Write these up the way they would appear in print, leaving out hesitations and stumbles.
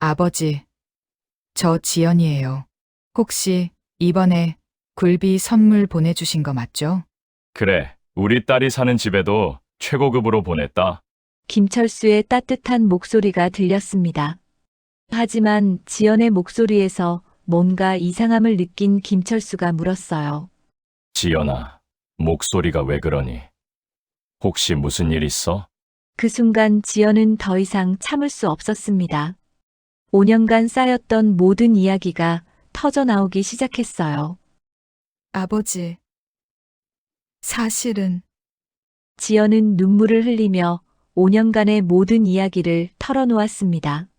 아버지, 저 지연이에요. 혹시 이번에 굴비 선물 보내주신 거 맞죠? 그래, 우리 딸이 사는 집에도 최고급으로 보냈다. 김철수의 따뜻한 목소리가 들렸습니다. 하지만 지연의 목소리에서 뭔가 이상함을 느낀 김철수가 물었어요. 지연아, 목소리가 왜 그러니? 혹시 무슨 일 있어? 그 순간 지연은 더 이상 참을 수 없었습니다. 5년간 쌓였던 모든 이야기가 터져나오기 시작했어요. 아버지, 사실은 지연은 눈물을 흘리며 5년간의 모든 이야기를 털어놓았습니다.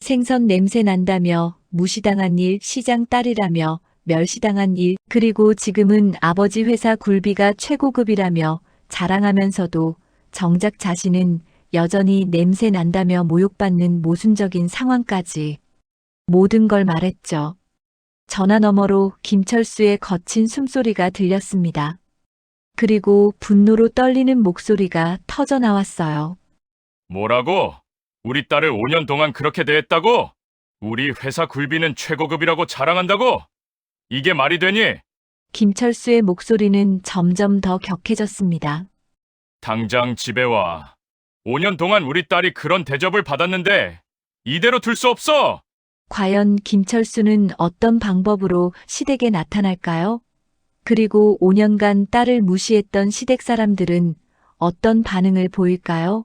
생선 냄새 난다며 무시당한 일, 시장 딸이라며 멸시당한 일, 그리고 지금은 아버지 회사 굴비가 최고급이라며 자랑하면서도 정작 자신은 여전히 냄새 난다며 모욕받는 모순적인 상황까지 모든 걸 말했죠. 전화 너머로 김철수의 거친 숨소리가 들렸습니다. 그리고 분노로 떨리는 목소리가 터져 나왔어요. 뭐라고? 우리 딸을 5년 동안 그렇게 대했다고? 우리 회사 굴비는 최고급이라고 자랑한다고? 이게 말이 되니? 김철수의 목소리는 점점 더 격해졌습니다. 당장 집에 와. 5년 동안 우리 딸이 그런 대접을 받았는데 이대로 둘 수 없어! 과연 김철수는 어떤 방법으로 시댁에 나타날까요? 그리고 5년간 딸을 무시했던 시댁 사람들은 어떤 반응을 보일까요?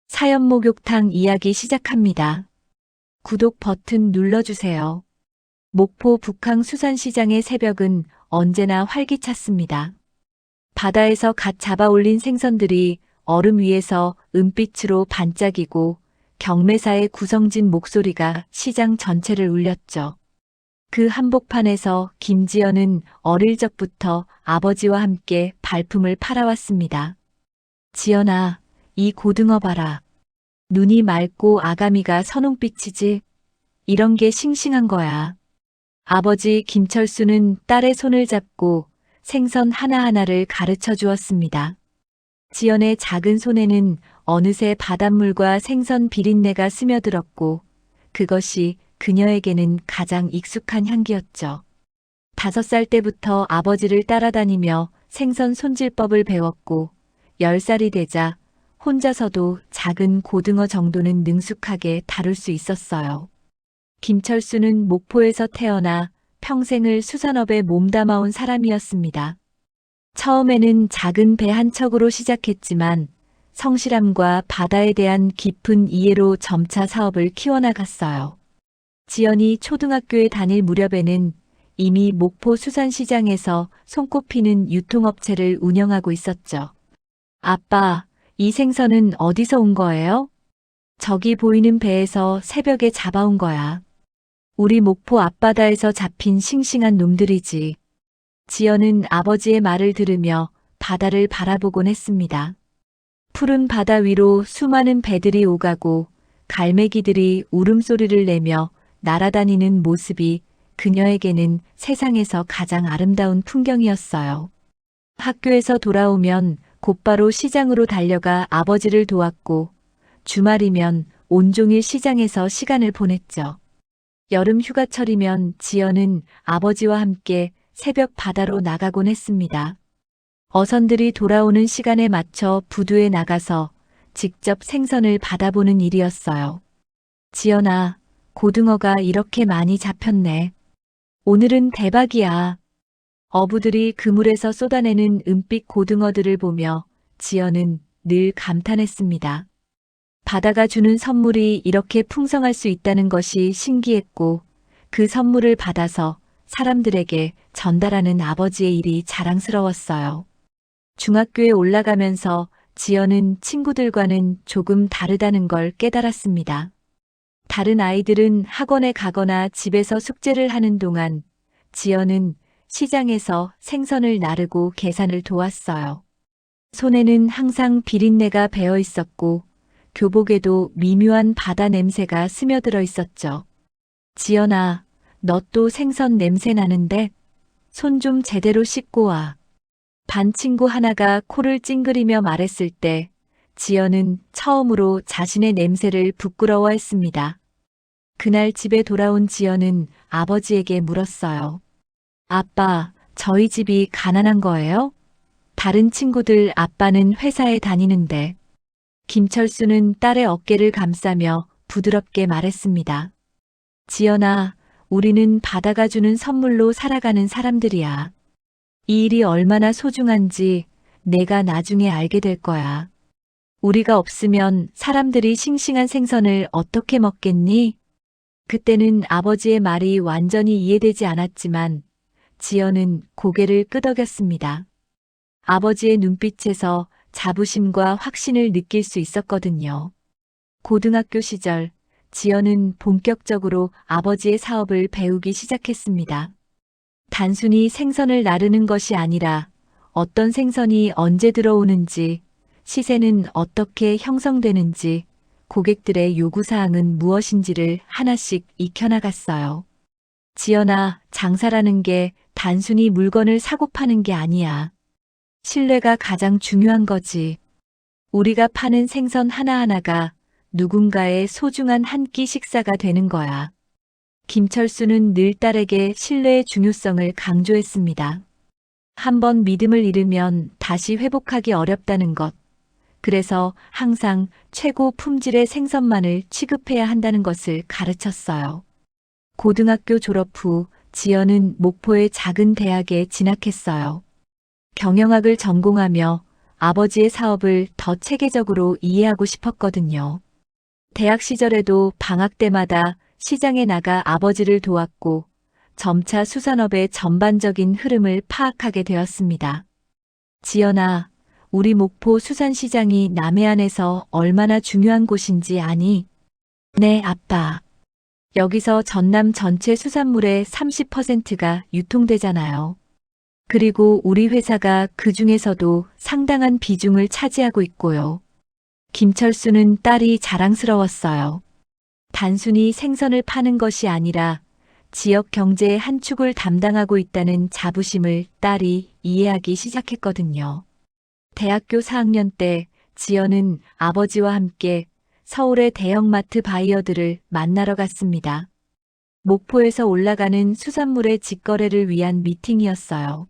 사연 목욕탕 이야기 시작합니다. 구독 버튼 눌러주세요. 목포 북항 수산시장의 새벽은 언제나 활기찼습니다. 바다에서 갓 잡아올린 생선들이 얼음 위에서 은빛으로 반짝이고 경매사의 구성진 목소리가 시장 전체를 울렸죠. 그 한복판에서 김지연은 어릴 적부터 아버지와 함께 발품을 팔아왔습니다. 지연아, 이 고등어 봐라. 눈이 맑고 아가미가 선홍빛이지. 이런 게 싱싱한 거야. 아버지 김철수는 딸의 손을 잡고 생선 하나하나를 가르쳐 주었습니다. 지연의 작은 손에는 어느새 바닷물과 생선 비린내가 스며들었고 그것이 그녀에게는 가장 익숙한 향기였죠. 5살 때부터 아버지를 따라다니며 생선 손질법을 배웠고 10살이 되자 혼자서도 작은 고등어 정도는 능숙하게 다룰 수 있었어요. 김철수는 목포에서 태어나 평생을 수산업에 몸담아온 사람이었습니다. 처음에는 작은 배 한 척으로 시작했지만 성실함과 바다에 대한 깊은 이해로 점차 사업을 키워나갔어요. 지연이 초등학교에 다닐 무렵에는 이미 목포 수산시장에서 손꼽히는 유통업체를 운영하고 있었죠. 아빠, 이 생선은 어디서 온 거예요? 저기 보이는 배에서 새벽에 잡아온 거야. 우리 목포 앞바다에서 잡힌 싱싱한 놈들이지. 지연은 아버지의 말을 들으며 바다를 바라보곤 했습니다. 푸른 바다 위로 수많은 배들이 오가고 갈매기들이 울음소리를 내며 날아다니는 모습이 그녀에게는 세상에서 가장 아름다운 풍경이었어요. 학교에서 돌아오면 곧바로 시장으로 달려가 아버지를 도왔고 주말이면 온종일 시장에서 시간을 보냈죠. 여름 휴가철이면 지연은 아버지와 함께 새벽 바다로 나가곤 했습니다. 어선들이 돌아오는 시간에 맞춰 부두에 나가서 직접 생선을 받아보는 일이었어요. 지연아, 고등어가 이렇게 많이 잡혔네. 오늘은 대박이야. 어부들이 그물에서 쏟아내는 은빛 고등어들을 보며 지연은 늘 감탄했습니다. 바다가 주는 선물이 이렇게 풍성할 수 있다는 것이 신기했고 그 선물을 받아서 사람들에게 전달하는 아버지의 일이 자랑스러웠어요. 중학교에 올라가면서 지연은 친구들과는 조금 다르다는 걸 깨달았습니다. 다른 아이들은 학원에 가거나 집에서 숙제를 하는 동안 지연은 시장에서 생선을 나르고 계산을 도왔어요. 손에는 항상 비린내가 배어 있었고 교복에도 미묘한 바다 냄새가 스며들어 있었죠. 지연아, 너 또 생선 냄새 나는데? 손 좀 제대로 씻고 와. 반 친구 하나가 코를 찡그리며 말했을 때 지연은 처음으로 자신의 냄새를 부끄러워했습니다. 그날 집에 돌아온 지연은 아버지에게 물었어요. 아빠, 저희 집이 가난한 거예요? 다른 친구들 아빠는 회사에 다니는데. 김철수는 딸의 어깨를 감싸며 부드럽게 말했습니다. 지연아, 우리는 받아가 주는 선물로 살아가는 사람들이야. 이 일이 얼마나 소중한지 내가 나중에 알게 될 거야. 우리가 없으면 사람들이 싱싱한 생선을 어떻게 먹겠니? 그때는 아버지의 말이 완전히 이해되지 않았지만 지연은 고개를 끄덕였습니다. 아버지의 눈빛에서 자부심과 확신을 느낄 수 있었거든요. 고등학교 시절 지연은 본격적으로 아버지의 사업을 배우기 시작했습니다. 단순히 생선을 나르는 것이 아니라 어떤 생선이 언제 들어오는지, 시세는 어떻게 형성되는지, 고객들의 요구사항은 무엇인지를 하나씩 익혀나갔어요. 지연아, 장사라는 게 단순히 물건을 사고 파는 게 아니야. 신뢰가 가장 중요한 거지. 우리가 파는 생선 하나하나가 누군가의 소중한 한 끼 식사가 되는 거야. 김철수는 늘 딸에게 신뢰의 중요성을 강조했습니다. 한번 믿음을 잃으면 다시 회복하기 어렵다는 것. 그래서 항상 최고 품질의 생선만을 취급해야 한다는 것을 가르쳤어요. 고등학교 졸업 후 지연은 목포의 작은 대학에 진학했어요. 경영학을 전공하며 아버지의 사업을 더 체계적으로 이해하고 싶었거든요. 대학 시절에도 방학 때마다 시장에 나가 아버지를 도왔고 점차 수산업의 전반적인 흐름을 파악하게 되었습니다. 지연아, 우리 목포 수산시장이 남해안에서 얼마나 중요한 곳인지 아니? 네, 아빠. 여기서 전남 전체 수산물의 30%가 유통되잖아요. 그리고 우리 회사가 그 중에서도 상당한 비중을 차지하고 있고요. 김철수는 딸이 자랑스러웠어요. 단순히 생선을 파는 것이 아니라 지역 경제의 한 축을 담당하고 있다는 자부심을 딸이 이해하기 시작했거든요. 대학교 4학년 때 지연은 아버지와 함께 서울의 대형마트 바이어들을 만나러 갔습니다. 목포에서 올라가는 수산물의 직거래를 위한 미팅이었어요.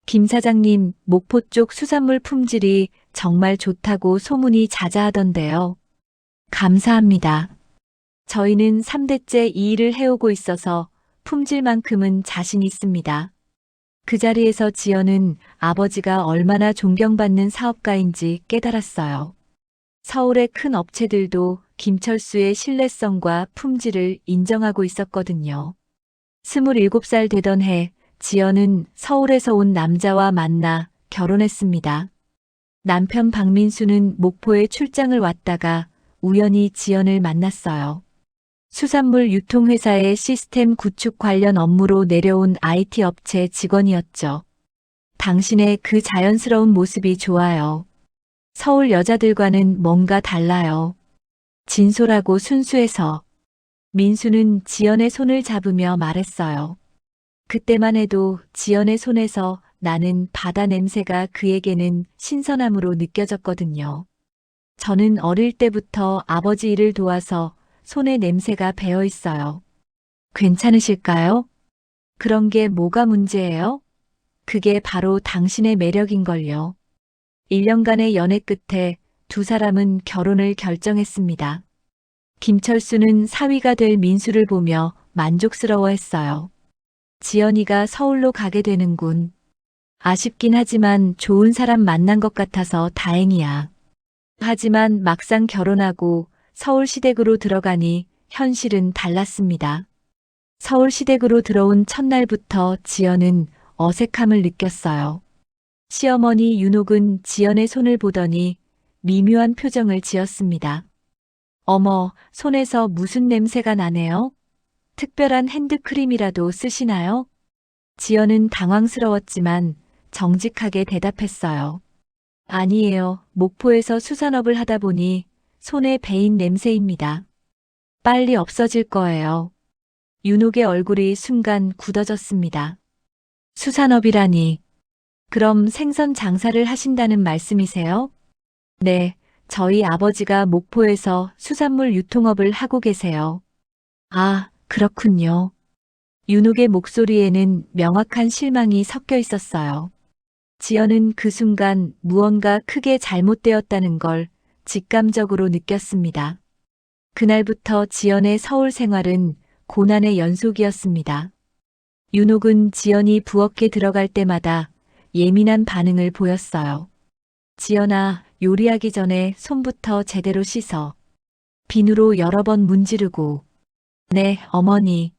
김 사장님, 목포 쪽 수산물 품질이 정말 좋다고 소문이 자자하던데요. 감사합니다. 저희는 3대째 이 일을 해오고 있어서 품질만큼은 자신 있습니다. 그 자리에서 지연은 아버지가 얼마나 존경받는 사업가인지 깨달았어요. 서울의 큰 업체들도 김철수의 신뢰성과 품질을 인정하고 있었거든요. 27살 되던 해 지연은 서울에서 온 남자와 만나 결혼했습니다. 남편 박민수는 목포에 출장을 왔다가 우연히 지연을 만났어요. 수산물 유통회사의 시스템 구축 관련 업무로 내려온 IT 업체 직원이었죠. 당신의 그 자연스러운 모습이 좋아요. 서울 여자들과는 뭔가 달라요. 진솔하고 순수해서. 민수는 지연의 손을 잡으며 말했어요. 그때만 해도 지연의 손에서 나는 바다 냄새가 그에게는 신선함으로 느껴졌거든요. 저는 어릴 때부터 아버지 일을 도와서 손에 냄새가 배어 있어요. 괜찮으실까요? 그런 게 뭐가 문제예요? 그게 바로 당신의 매력인걸요. 1년간의 연애 끝에 두 사람은 결혼을 결정했습니다. 김철수는 사위가 될 민수를 보며 만족스러워했어요. 지연이가 서울로 가게 되는군. 아쉽긴 하지만 좋은 사람 만난 것 같아서 다행이야. 하지만 막상 결혼하고 서울시댁으로 들어가니 현실은 달랐습니다. 서울시댁으로 들어온 첫날부터 지연은 어색함을 느꼈어요. 시어머니 윤옥은 지연의 손을 보더니 미묘한 표정을 지었습니다. 어머, 손에서 무슨 냄새가 나네요? 특별한 핸드크림이라도 쓰시나요? 지연은 당황스러웠지만 정직하게 대답했어요. 아니에요. 목포에서 수산업을 하다 보니 손에 배인 냄새입니다. 빨리 없어질 거예요. 윤옥의 얼굴이 순간 굳어졌습니다. 수산업이라니. 그럼 생선 장사를 하신다는 말씀이세요? 네, 저희 아버지가 목포에서 수산물 유통업을 하고 계세요. 아, 그렇군요. 윤옥의 목소리에는 명확한 실망이 섞여 있었어요. 지연은 그 순간 무언가 크게 잘못되었다는 걸 직감적으로 느꼈습니다. 그날부터 지연의 서울 생활은 고난의 연속이었습니다. 윤옥은 지연이 부엌에 들어갈 때마다 예민한 반응을 보였어요. 지연아, 요리하기 전에 손부터 제대로 씻어. 비누로 여러 번 문지르고. 네, 어머니.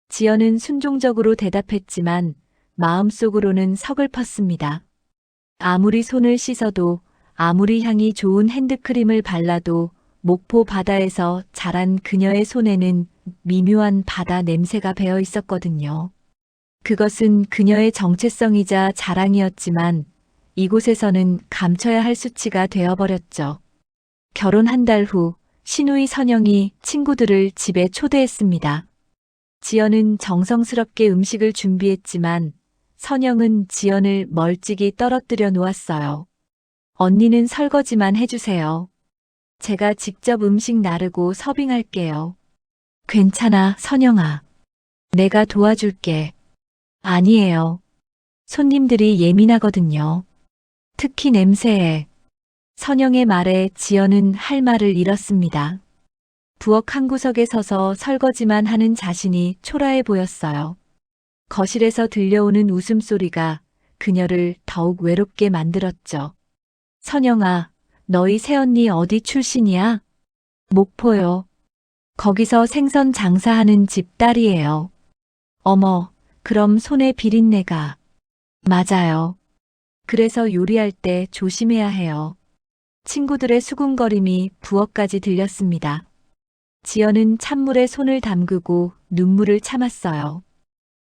지연은 순종적으로 대답했지만 마음속으로는 서글펐습니다. 아무리 손을 씻어도, 아무리 향이 좋은 핸드크림을 발라도 목포 바다에서 자란 그녀의 손에는 미묘한 바다 냄새가 배어 있었거든요. 그것은 그녀의 정체성이자 자랑이었지만 이곳에서는 감춰야 할 수치가 되어버렸죠. 결혼 한 달 후 신우이 선영이 친구들을 집에 초대했습니다. 지연은 정성스럽게 음식을 준비했지만 선영은 지연을 멀찍이 떨어뜨려 놓았어요. 언니는 설거지만 해주세요. 제가 직접 음식 나르고 서빙할게요. 괜찮아, 선영아. 내가 도와줄게. 아니에요. 손님들이 예민하거든요. 특히 냄새에. 선영의 말에 지연은 할 말을 잃었습니다. 부엌 한 구석에 서서 설거지만 하는 자신이 초라해 보였어요. 거실에서 들려오는 웃음소리가 그녀를 더욱 외롭게 만들었죠. 선영아, 너희 새언니 어디 출신이야? 목포요. 거기서 생선 장사하는 집 딸이에요. 어머, 그럼 손에 비린내가. 맞아요. 그래서 요리할 때 조심해야 해요. 친구들의 수군거림이 부엌까지 들렸습니다. 지연은 찬물에 손을 담그고 눈물을 참았어요.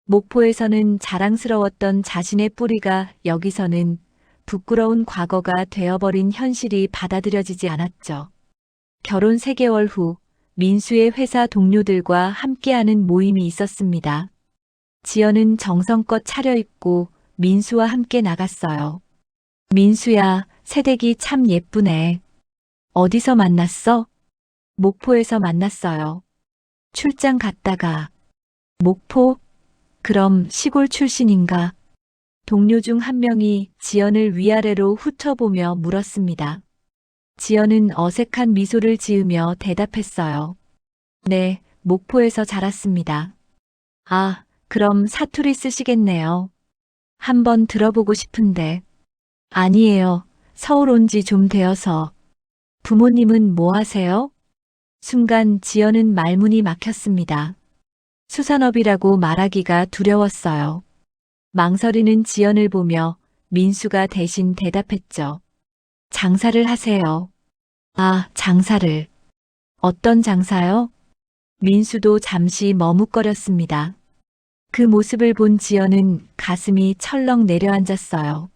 목포에서는 자랑스러웠던 자신의 뿌리가 여기서는 부끄러운 과거가 되어버린 현실이 받아들여지지 않았죠. 결혼 3개월 후 민수의 회사 동료들과 함께하는 모임이 있었습니다. 지연은 정성껏 차려입고 민수와 함께 나갔어요. 민수야, 새댁이 참 예쁘네. 어디서 만났어? 목포에서 만났어요. 출장 갔다가. 목포? 그럼 시골 출신인가? 동료 중 한 명이 지연을 위아래로 훑어보며 물었습니다. 지연은 어색한 미소를 지으며 대답했어요. 네, 목포에서 자랐습니다. 아, 그럼 사투리 쓰시겠네요. 한번 들어보고 싶은데. 아니에요. 서울 온 지 좀 되어서. 부모님은 뭐 하세요? 순간 지연은 말문이 막혔습니다. 수산업이라고 말하기가 두려웠어요. 망설이는 지연을 보며 민수가 대신 대답했죠. 장사를 하세요. 아, 장사를. 어떤 장사요? 민수도 잠시 머뭇거렸습니다. 그 모습을 본 지연은 가슴이 철렁 내려앉았어요.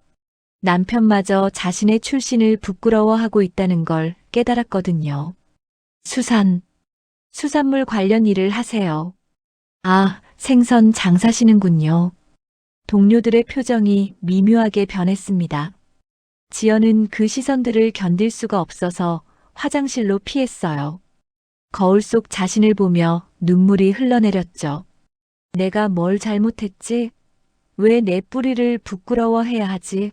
남편마저 자신의 출신을 부끄러워하고 있다는 걸 깨달았거든요. 수산물 관련 일을 하세요. 아, 생선 장사시는군요. 동료들의 표정이 미묘하게 변했습니다. 지연은 그 시선들을 견딜 수가 없어서 화장실로 피했어요. 거울 속 자신을 보며 눈물이 흘러내렸죠. 내가 뭘 잘못했지? 왜 내 뿌리를 부끄러워해야 하지?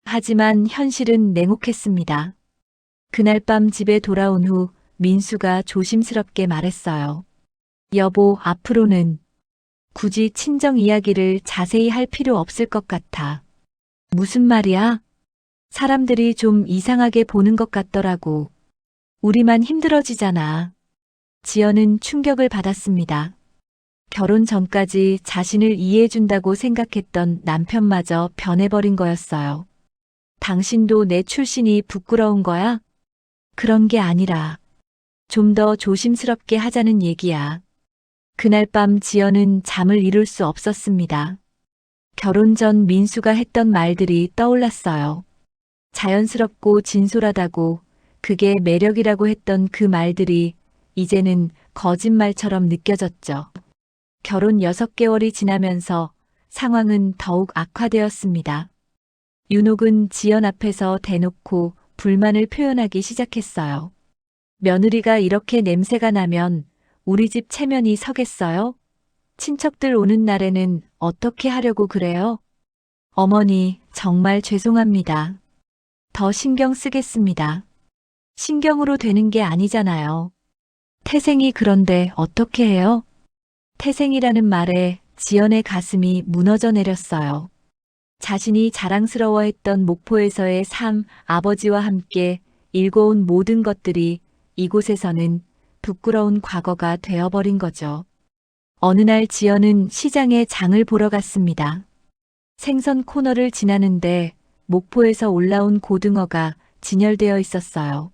하지만 현실은 냉혹했습니다. 그날 밤 집에 돌아온 후 민수가 조심스럽게 말했어요. 여보, 앞으로는 굳이 친정 이야기를 자세히 할 필요 없을 것 같아. 무슨 말이야? 사람들이 좀 이상하게 보는 것 같더라고. 우리만 힘들어지잖아. 지연은 충격을 받았습니다. 결혼 전까지 자신을 이해해준다고 생각했던 남편마저 변해버린 거였어요. 당신도 내 출신이 부끄러운 거야? 그런 게 아니라 좀 더 조심스럽게 하자는 얘기야. 그날 밤 지연은 잠을 이룰 수 없었습니다. 결혼 전 민수가 했던 말들이 떠올랐어요. 자연스럽고 진솔하다고, 그게 매력이라고 했던 그 말들이 이제는 거짓말처럼 느껴졌죠. 결혼 6개월이 지나면서 상황은 더욱 악화되었습니다. 윤옥은 지연 앞에서 대놓고 불만을 표현하기 시작했어요. 며느리가 이렇게 냄새가 나면 우리 집 체면이 서겠어요? 친척들 오는 날에는 어떻게 하려고 그래요? 어머니, 정말 죄송합니다. 더 신경 쓰겠습니다. 신경으로 되는 게 아니잖아요. 태생이 그런데 어떻게 해요? 태생이라는 말에 지연의 가슴이 무너져 내렸어요. 자신이 자랑스러워했던 목포에서의 삶, 아버지와 함께 일궈온 모든 것들이 이곳에서는 부끄러운 과거가 되어버린 거죠. 어느 날 지연은 시장에 장을 보러 갔습니다. 생선 코너를 지나는데 목포에서 올라온 고등어가 진열되어 있었어요.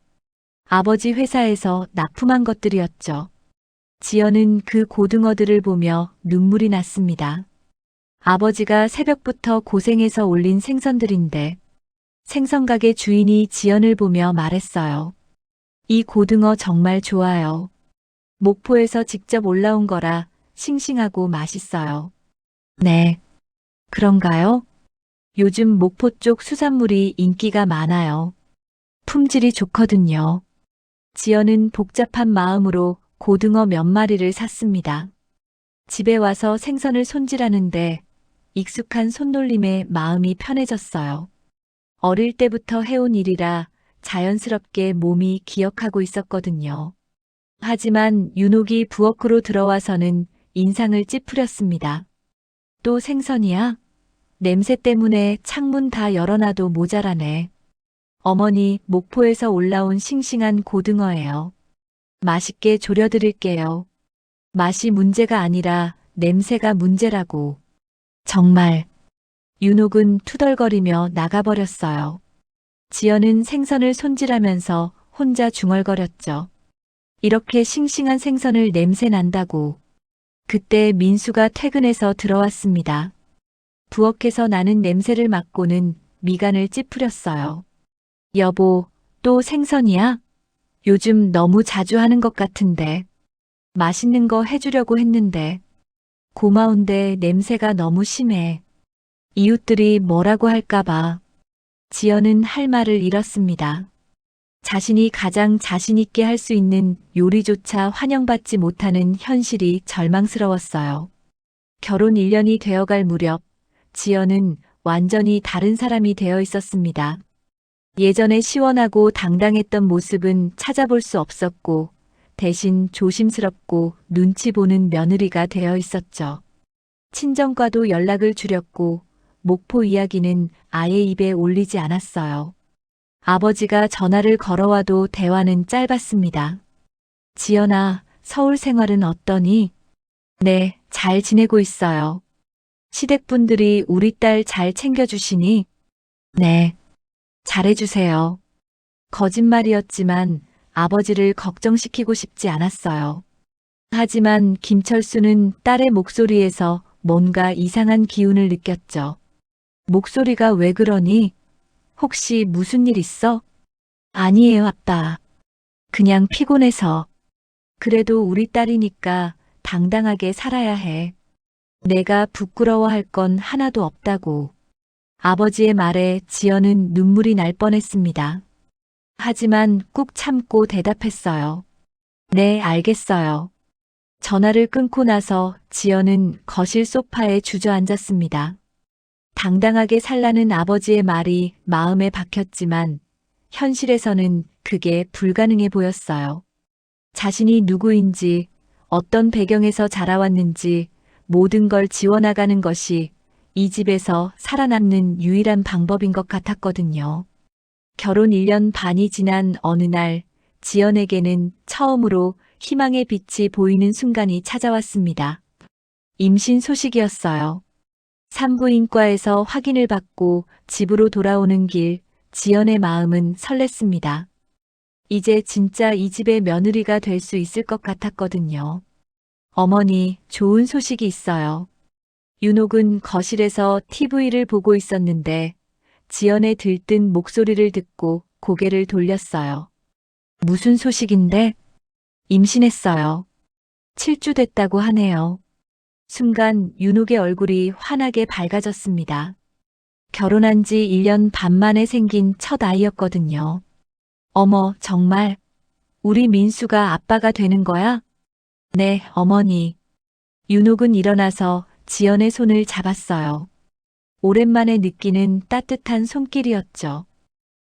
아버지 회사에서 납품한 것들이었죠. 지연은 그 고등어들을 보며 눈물이 났습니다. 아버지가 새벽부터 고생해서 올린 생선들인데 생선가게 주인이 지연을 보며 말했어요. 이 고등어 정말 좋아요. 목포에서 직접 올라온 거라 싱싱하고 맛있어요. 네. 그런가요? 요즘 목포 쪽 수산물이 인기가 많아요. 품질이 좋거든요. 지연은 복잡한 마음으로 고등어 몇 마리를 샀습니다. 집에 와서 생선을 손질하는데 익숙한 손놀림에 마음이 편해졌어요. 어릴 때부터 해온 일이라 자연스럽게 몸이 기억하고 있었거든요. 하지만 윤옥이 부엌으로 들어와서는 인상을 찌푸렸습니다. 또 생선이야? 냄새 때문에 창문 다 열어놔도 모자라네. 어머니, 목포에서 올라온 싱싱한 고등어예요. 맛있게 졸여드릴게요. 맛이 문제가 아니라 냄새가 문제라고. 정말. 윤옥은 투덜거리며 나가버렸어요. 지연은 생선을 손질하면서 혼자 중얼거렸죠. 이렇게 싱싱한 생선을 냄새 난다고. 그때 민수가 퇴근해서 들어왔습니다. 부엌에서 나는 냄새를 맡고는 미간을 찌푸렸어요. 여보, 또 생선이야? 요즘 너무 자주 하는 것 같은데. 맛있는 거 해주려고 했는데. 고마운데 냄새가 너무 심해. 이웃들이 뭐라고 할까봐. 지연은 할 말을 잃었습니다. 자신이 가장 자신 있게 할 수 있는 요리조차 환영받지 못하는 현실이 절망스러웠어요. 결혼 1년이 되어갈 무렵 지연은 완전히 다른 사람이 되어 있었습니다. 예전에 시원하고 당당했던 모습은 찾아볼 수 없었고 대신 조심스럽고 눈치 보는 며느리가 되어 있었죠. 친정과도 연락을 줄였고 목포 이야기는 아예 입에 올리지 않았어요. 아버지가 전화를 걸어와도 대화는 짧았습니다. 지연아, 서울 생활은 어떠니? 네, 잘 지내고 있어요. 시댁분들이 우리 딸 잘 챙겨주시니? 네, 잘해주세요. 거짓말이었지만 아버지를 걱정시키고 싶지 않았어요. 하지만 김철수는 딸의 목소리에서 뭔가 이상한 기운을 느꼈죠. 목소리가 왜 그러니? 혹시 무슨 일 있어? 아니에요, 아빠. 그냥 피곤해서. 그래도 우리 딸이니까 당당하게 살아야 해. 내가 부끄러워할 건 하나도 없다고. 아버지의 말에 지연은 눈물이 날 뻔했습니다. 하지만 꾹 참고 대답했어요. 네, 알겠어요. 전화를 끊고 나서 지연은 거실 소파에 주저앉았습니다. 당당하게 살라는 아버지의 말이 마음에 박혔지만 현실에서는 그게 불가능해 보였어요. 자신이 누구인지, 어떤 배경에서 자라왔는지 모든 걸 지워나가는 것이 이 집에서 살아남는 유일한 방법인 것 같았거든요. 결혼 1년 반이 지난 어느 날 지연에게는 처음으로 희망의 빛이 보이는 순간이 찾아왔습니다. 임신 소식이었어요. 산부인과에서 확인을 받고 집으로 돌아오는 길 지연의 마음은 설렜습니다. 이제 진짜 이 집의 며느리가 될 수 있을 것 같았거든요. 어머니, 좋은 소식이 있어요. 윤옥은 거실에서 TV를 보고 있었는데 지연의 들뜬 목소리를 듣고 고개를 돌렸어요. 무슨 소식인데? 임신했어요. 7주 됐다고 하네요. 순간 윤옥의 얼굴이 환하게 밝아졌습니다. 결혼한 지 1년 반 만에 생긴 첫 아이였거든요. 어머, 정말? 우리 민수가 아빠가 되는 거야? 네, 어머니. 윤옥은 일어나서 지연의 손을 잡았어요. 오랜만에 느끼는 따뜻한 손길이었죠.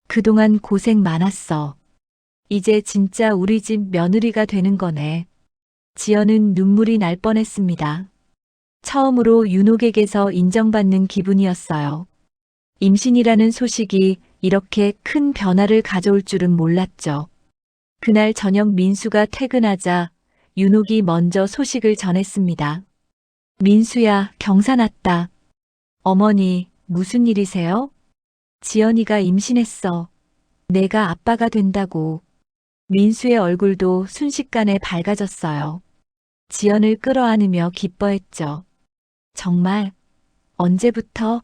그동안 고생 많았어. 이제 진짜 우리 집 며느리가 되는 거네. 지연은 눈물이 날 뻔했습니다. 처음으로 윤옥에게서 인정받는 기분이었어요. 임신이라는 소식이 이렇게 큰 변화를 가져올 줄은 몰랐죠. 그날 저녁 민수가 퇴근하자 윤옥이 먼저 소식을 전했습니다. 민수야, 경사 났다. 어머니, 무슨 일이세요? 지연이가 임신했어. 내가 아빠가 된다고. 민수의 얼굴도 순식간에 밝아졌어요. 지연을 끌어안으며 기뻐했죠. 정말? 언제부터?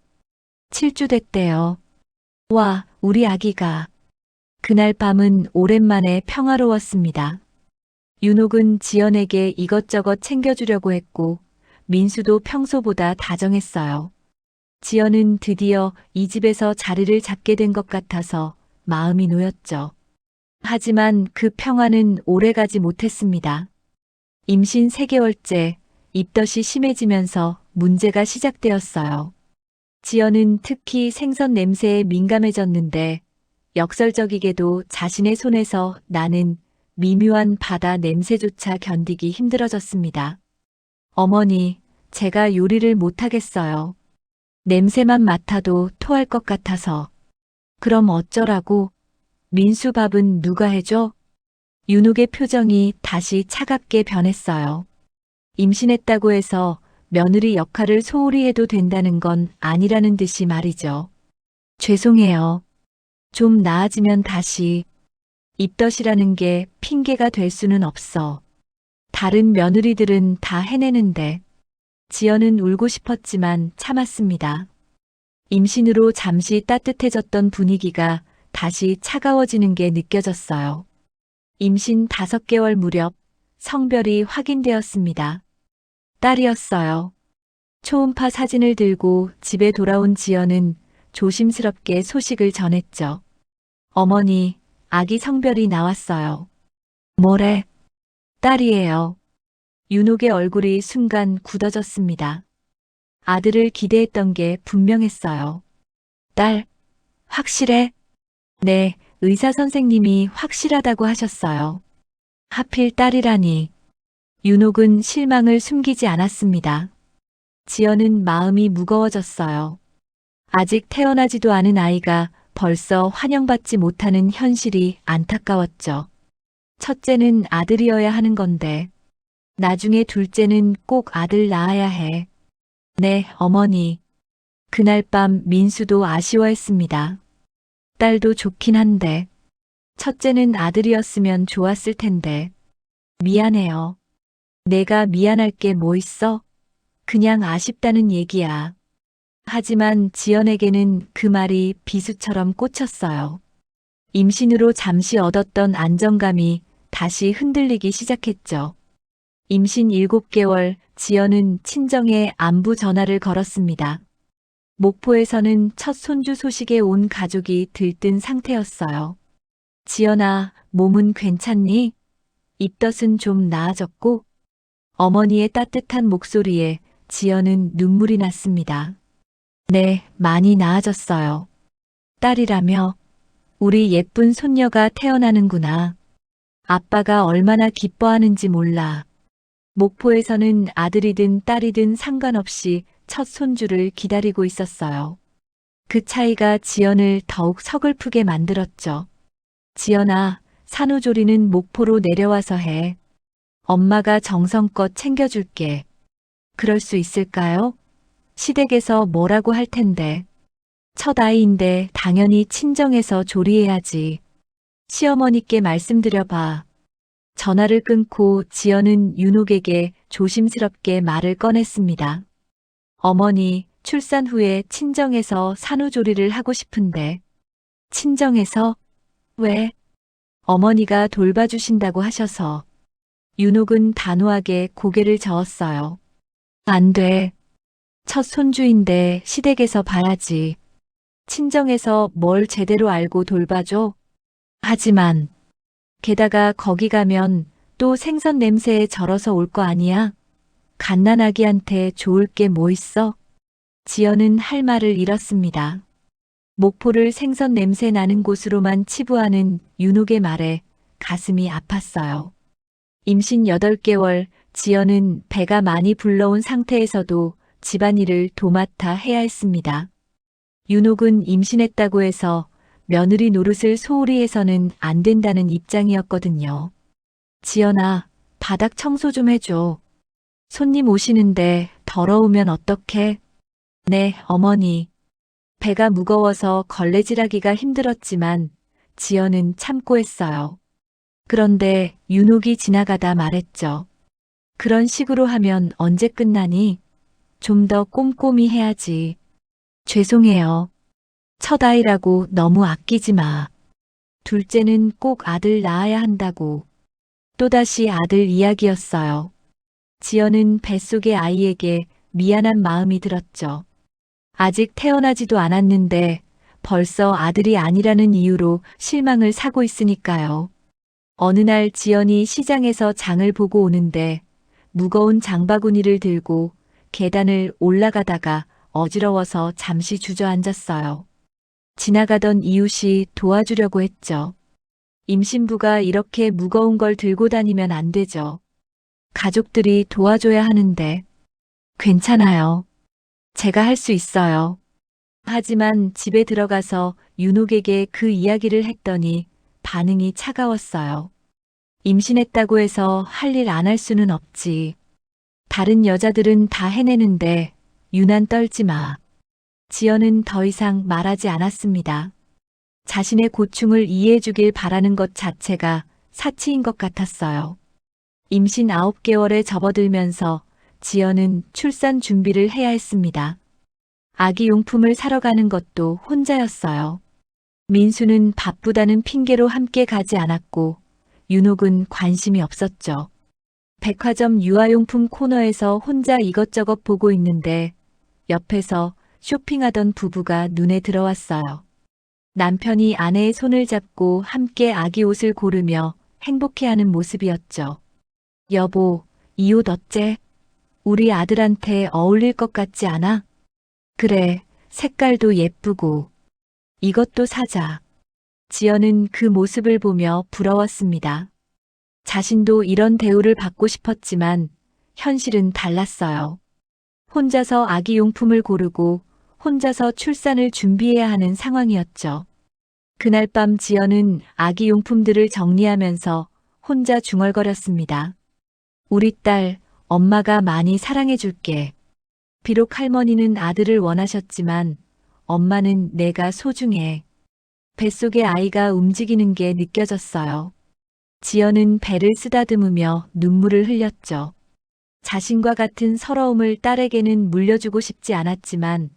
7주 됐대요. 와, 우리 아기가. 그날 밤은 오랜만에 평화로웠습니다. 윤옥은 지연에게 이것저것 챙겨주려고 했고, 민수도 평소보다 다정했어요. 지연은 드디어 이 집에서 자리를 잡게 된 것 같아서 마음이 놓였죠. 하지만 그 평화는 오래가지 못했습니다. 임신 3개월째 입덧이 심해지면서 문제가 시작되었어요. 지연은 특히 생선 냄새에 민감해졌는데 역설적이게도 자신의 손에서 나는 미묘한 바다 냄새조차 견디기 힘들어졌습니다. 어머니, 제가 요리를 못하겠어요. 냄새만 맡아도 토할 것 같아서. 그럼 어쩌라고? 민수 밥은 누가 해줘? 윤옥의 표정이 다시 차갑게 변했어요. 임신했다고 해서 며느리 역할을 소홀히 해도 된다는 건 아니라는 듯이 말이죠. 죄송해요. 좀 나아지면 다시. 입덧이라는 게 핑계가 될 수는 없어. 다른 며느리들은 다 해내는데. 지연은 울고 싶었지만 참았습니다. 임신으로 잠시 따뜻해졌던 분위기가 다시 차가워지는 게 느껴졌어요. 임신 5개월 무렵 성별이 확인되었습니다. 딸이었어요. 초음파 사진을 들고 집에 돌아온 지연은 조심스럽게 소식을 전했죠. 어머니, 아기 성별이 나왔어요. 뭐래? 딸이에요. 윤옥의 얼굴이 순간 굳어졌습니다. 아들을 기대했던 게 분명했어요. 딸, 확실해? 네, 의사 선생님이 확실하다고 하셨어요. 하필 딸이라니. 윤옥은 실망을 숨기지 않았습니다. 지연은 마음이 무거워졌어요. 아직 태어나지도 않은 아이가 벌써 환영받지 못하는 현실이 안타까웠죠. 첫째는 아들이어야 하는 건데, 나중에 둘째는 꼭 아들 낳아야 해. 네, 어머니. 그날 밤 민수도 아쉬워했습니다. 딸도 좋긴 한데, 첫째는 아들이었으면 좋았을 텐데. 미안해요. 내가 미안할 게 뭐 있어? 그냥 아쉽다는 얘기야. 하지만 지연에게는 그 말이 비수처럼 꽂혔어요. 임신으로 잠시 얻었던 안정감이 다시 흔들리기 시작했죠. 임신 7개월 지연은 친정에 안부 전화를 걸었습니다. 목포에서는 첫 손주 소식에 온 가족이 들뜬 상태였어요. 지연아, 몸은 괜찮니? 입덧은 좀 나아졌고? 어머니의 따뜻한 목소리에 지연은 눈물이 났습니다. 네, 많이 나아졌어요. 딸이라며? 우리 예쁜 손녀가 태어나는구나. 아빠가 얼마나 기뻐하는지 몰라. 목포에서는 아들이든 딸이든 상관없이 첫 손주를 기다리고 있었어요. 그 차이가 지연을 더욱 서글프게 만들었죠. 지연아, 산후조리는 목포로 내려와서 해. 엄마가 정성껏 챙겨줄게. 그럴 수 있을까요? 시댁에서 뭐라고 할 텐데. 첫 아이인데 당연히 친정에서 조리해야지. 시어머니께 말씀드려봐. 전화를 끊고 지연은 윤옥에게 조심스럽게 말을 꺼냈습니다. 어머니, 출산 후에 친정에서 산후조리를 하고 싶은데. 친정에서? 왜? 어머니가 돌봐주신다고 하셔서. 윤옥은 단호하게 고개를 저었어요. 안 돼. 첫 손주인데 시댁에서 봐야지. 친정에서 뭘 제대로 알고 돌봐줘? 하지만, 게다가 거기 가면 또 생선 냄새에 절어서 올 거 아니야? 갓난아기한테 좋을 게 뭐 있어? 지연은 할 말을 잃었습니다. 목포를 생선 냄새 나는 곳으로만 치부하는 윤옥의 말에 가슴이 아팠어요. 임신 8개월, 지연은 배가 많이 불러온 상태에서도 집안일을 도맡아 해야 했습니다. 윤옥은 임신했다고 해서 며느리 노릇을 소홀히 해서는 안 된다는 입장이었거든요. 지연아, 바닥 청소 좀 해줘. 손님 오시는데 더러우면 어떡해? 네, 어머니. 배가 무거워서 걸레질하기가 힘들었지만 지연은 참고 했어요. 그런데 윤옥이 지나가다 말했죠. 그런 식으로 하면 언제 끝나니? 좀 더 꼼꼼히 해야지. 죄송해요. 첫 아이라고 너무 아끼지 마. 둘째는 꼭 아들 낳아야 한다고. 또다시 아들 이야기였어요. 지연은 뱃속의 아이에게 미안한 마음이 들었죠. 아직 태어나지도 않았는데 벌써 아들이 아니라는 이유로 실망을 사고 있으니까요. 어느 날 지연이 시장에서 장을 보고 오는데 무거운 장바구니를 들고 계단을 올라가다가 어지러워서 잠시 주저앉았어요. 지나가던 이웃이 도와주려고 했죠. 임신부가 이렇게 무거운 걸 들고 다니면 안 되죠. 가족들이 도와줘야 하는데. 괜찮아요. 제가 할 수 있어요. 하지만 집에 들어가서 윤옥에게 그 이야기를 했더니 반응이 차가웠어요. 임신했다고 해서 할 일 안 할 수는 없지. 다른 여자들은 다 해내는데 유난 떨지 마. 지연은 더 이상 말하지 않았습니다. 자신의 고충을 이해해 주길 바라는 것 자체가 사치인 것 같았어요. 임신 9개월에 접어들면서 지연은 출산 준비를 해야 했습니다. 아기 용품을 사러 가는 것도 혼자였어요. 민수는 바쁘다는 핑계로 함께 가지 않았고 윤옥은 관심이 없었죠. 백화점 유아용품 코너에서 혼자 이것저것 보고 있는데 옆에서 쇼핑하던 부부가 눈에 들어왔어요. 남편이 아내의 손을 잡고 함께 아기 옷을 고르며 행복해하는 모습이었죠. 여보, 이 옷 어째? 우리 아들한테 어울릴 것 같지 않아? 그래, 색깔도 예쁘고. 이것도 사자. 지연은 그 모습을 보며 부러웠습니다. 자신도 이런 대우를 받고 싶었지만 현실은 달랐어요. 혼자서 아기 용품을 고르고 혼자서 출산을 준비해야 하는 상황이었죠. 그날 밤 지연은 아기 용품들을 정리하면서 혼자 중얼거렸습니다. 우리 딸, 엄마가 많이 사랑해줄게. 비록 할머니는 아들을 원하셨지만 엄마는 내가 소중해. 뱃속의 아이가 움직이는 게 느껴졌어요. 지연은 배를 쓰다듬으며 눈물을 흘렸죠. 자신과 같은 서러움을 딸에게는 물려주고 싶지 않았지만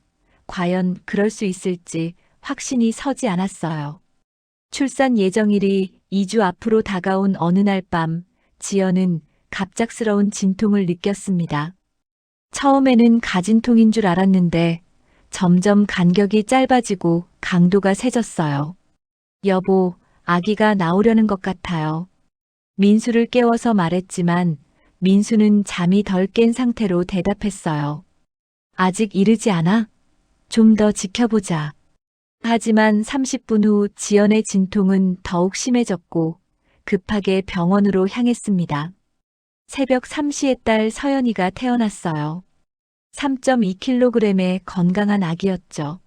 과연 그럴 수 있을지 확신이 서지 않았어요. 출산 예정일이 2주 앞으로 다가온 어느 날 밤, 지연은 갑작스러운 진통을 느꼈습니다. 처음에는 가진통인 줄 알았는데 점점 간격이 짧아지고 강도가 세졌어요. 여보, 아기가 나오려는 것 같아요. 민수를 깨워서 말했지만 민수는 잠이 덜 깬 상태로 대답했어요. 아직 이르지 않아? 좀 더 지켜보자. 하지만 30분 후 지연의 진통은 더욱 심해졌고 급하게 병원으로 향했습니다. 새벽 3시에 딸 서연이가 태어났어요. 3.2kg의 건강한 아기였죠.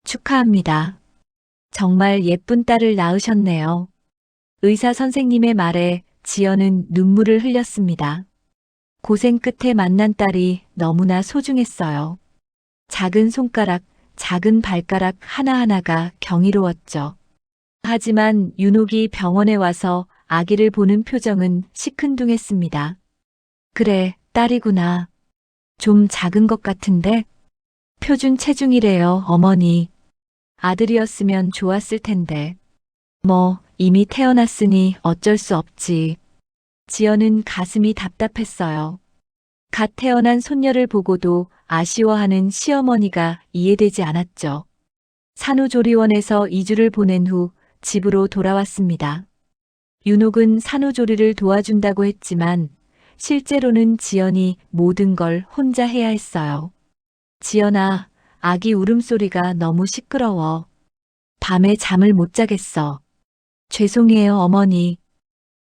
축하합니다. 정말 예쁜 딸을 낳으셨네요. 의사 선생님의 말에 지연은 눈물을 흘렸습니다. 고생 끝에 만난 딸이 너무나 소중했어요. 작은 손가락, 작은 발가락 하나하나가 경이로웠죠. 하지만 윤옥이 병원에 와서 아기를 보는 표정은 시큰둥했습니다. 그래, 딸이구나. 좀 작은 것 같은데? 표준 체중이래요, 어머니. 아들이었으면 좋았을 텐데. 뭐, 이미 태어났으니 어쩔 수 없지. 지연은 가슴이 답답했어요. 갓 태어난 손녀를 보고도 아쉬워하는 시어머니가 이해되지 않았죠. 산후조리원에서 2주를 보낸 후 집으로 돌아왔습니다. 윤옥은 산후조리를 도와준다고 했지만 실제로는 지연이 모든 걸 혼자 해야 했어요. 지연아, 아기 울음소리가 너무 시끄러워. 밤에 잠을 못 자겠어. 죄송해요, 어머니.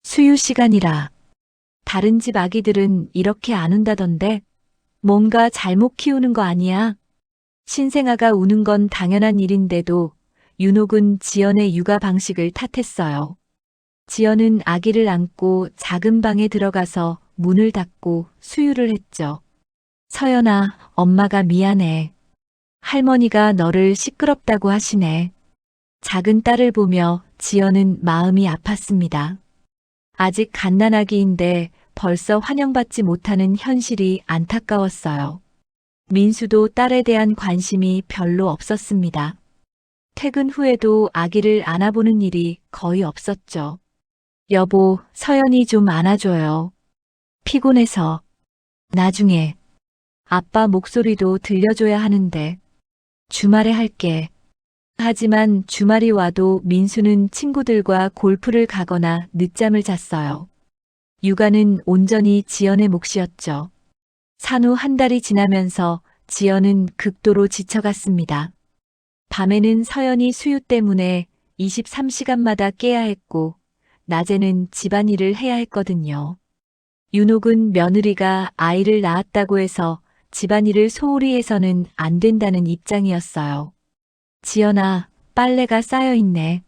수유 시간이라. 다른 집 아기들은 이렇게 안 운다던데 뭔가 잘못 키우는 거 아니야? 신생아가 우는 건 당연한 일인데도 윤옥은 지연의 육아 방식을 탓했어요. 지연은 아기를 안고 작은 방에 들어가서 문을 닫고 수유를 했죠. 서연아, 엄마가 미안해. 할머니가 너를 시끄럽다고 하시네. 작은 딸을 보며 지연은 마음이 아팠습니다. 아직 갓난아기인데 벌써 환영받지 못하는 현실이 안타까웠어요. 민수도 딸에 대한 관심이 별로 없었습니다. 퇴근 후에도 아기를 안아보는 일이 거의 없었죠. 여보, 서연이 좀 안아줘요. 피곤해서. 나중에. 아빠 목소리도 들려줘야 하는데. 주말에 할게. 하지만 주말이 와도 민수는 친구들과 골프를 가거나 늦잠을 잤어요. 육아는 온전히 지연의 몫이었죠. 산후 한 달이 지나면서 지연은 극도로 지쳐갔습니다. 밤에는 서연이 수유 때문에 23시간마다 깨야 했고, 낮에는 집안일을 해야 했거든요. 윤옥은 며느리가 아이를 낳았다고 해서 집안일을 소홀히 해서는 안 된다는 입장이었어요. 지연아, 빨래가 쌓여있네.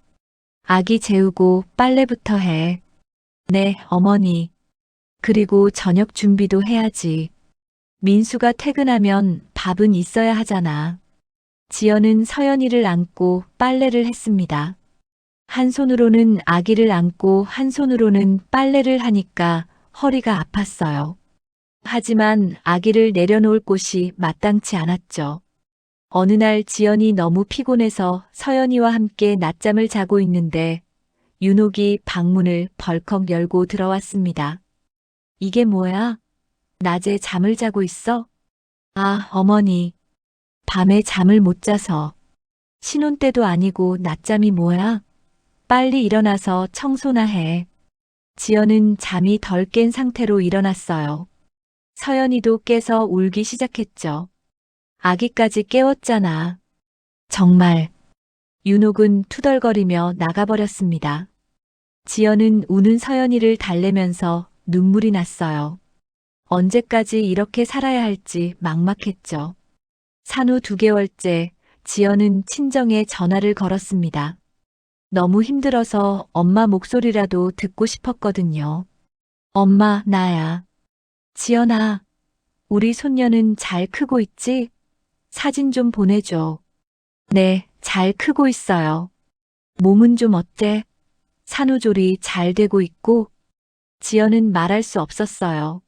아기 재우고 빨래부터 해. 네, 어머니. 그리고 저녁 준비도 해야지. 민수가 퇴근하면 밥은 있어야 하잖아. 지연은 서연이를 안고 빨래를 했습니다. 한 손으로는 아기를 안고 한 손으로는 빨래를 하니까 허리가 아팠어요. 하지만 아기를 내려놓을 곳이 마땅치 않았죠. 어느 날 지연이 너무 피곤해서 서연이와 함께 낮잠을 자고 있는데 윤옥이 방문을 벌컥 열고 들어왔습니다. 이게 뭐야? 낮에 잠을 자고 있어? 아, 어머니. 밤에 잠을 못 자서. 신혼 때도 아니고 낮잠이 뭐야? 빨리 일어나서 청소나 해. 지연은 잠이 덜 깬 상태로 일어났어요. 서연이도 깨서 울기 시작했죠. 아기까지 깨웠잖아. 정말. 윤옥은 투덜거리며 나가버렸습니다. 지연은 우는 서연이를 달래면서 눈물이 났어요. 언제까지 이렇게 살아야 할지 막막했죠. 산후 2개월째 지연은 친정에 전화를 걸었습니다. 너무 힘들어서 엄마 목소리라도 듣고 싶었거든요. 엄마, 나야. 지연아, 우리 손녀는 잘 크고 있지? 사진 좀 보내줘. 네, 잘 크고 있어요. 몸은 좀 어때? 산후조리 잘 되고 있고? 지연은 말할 수 없었어요.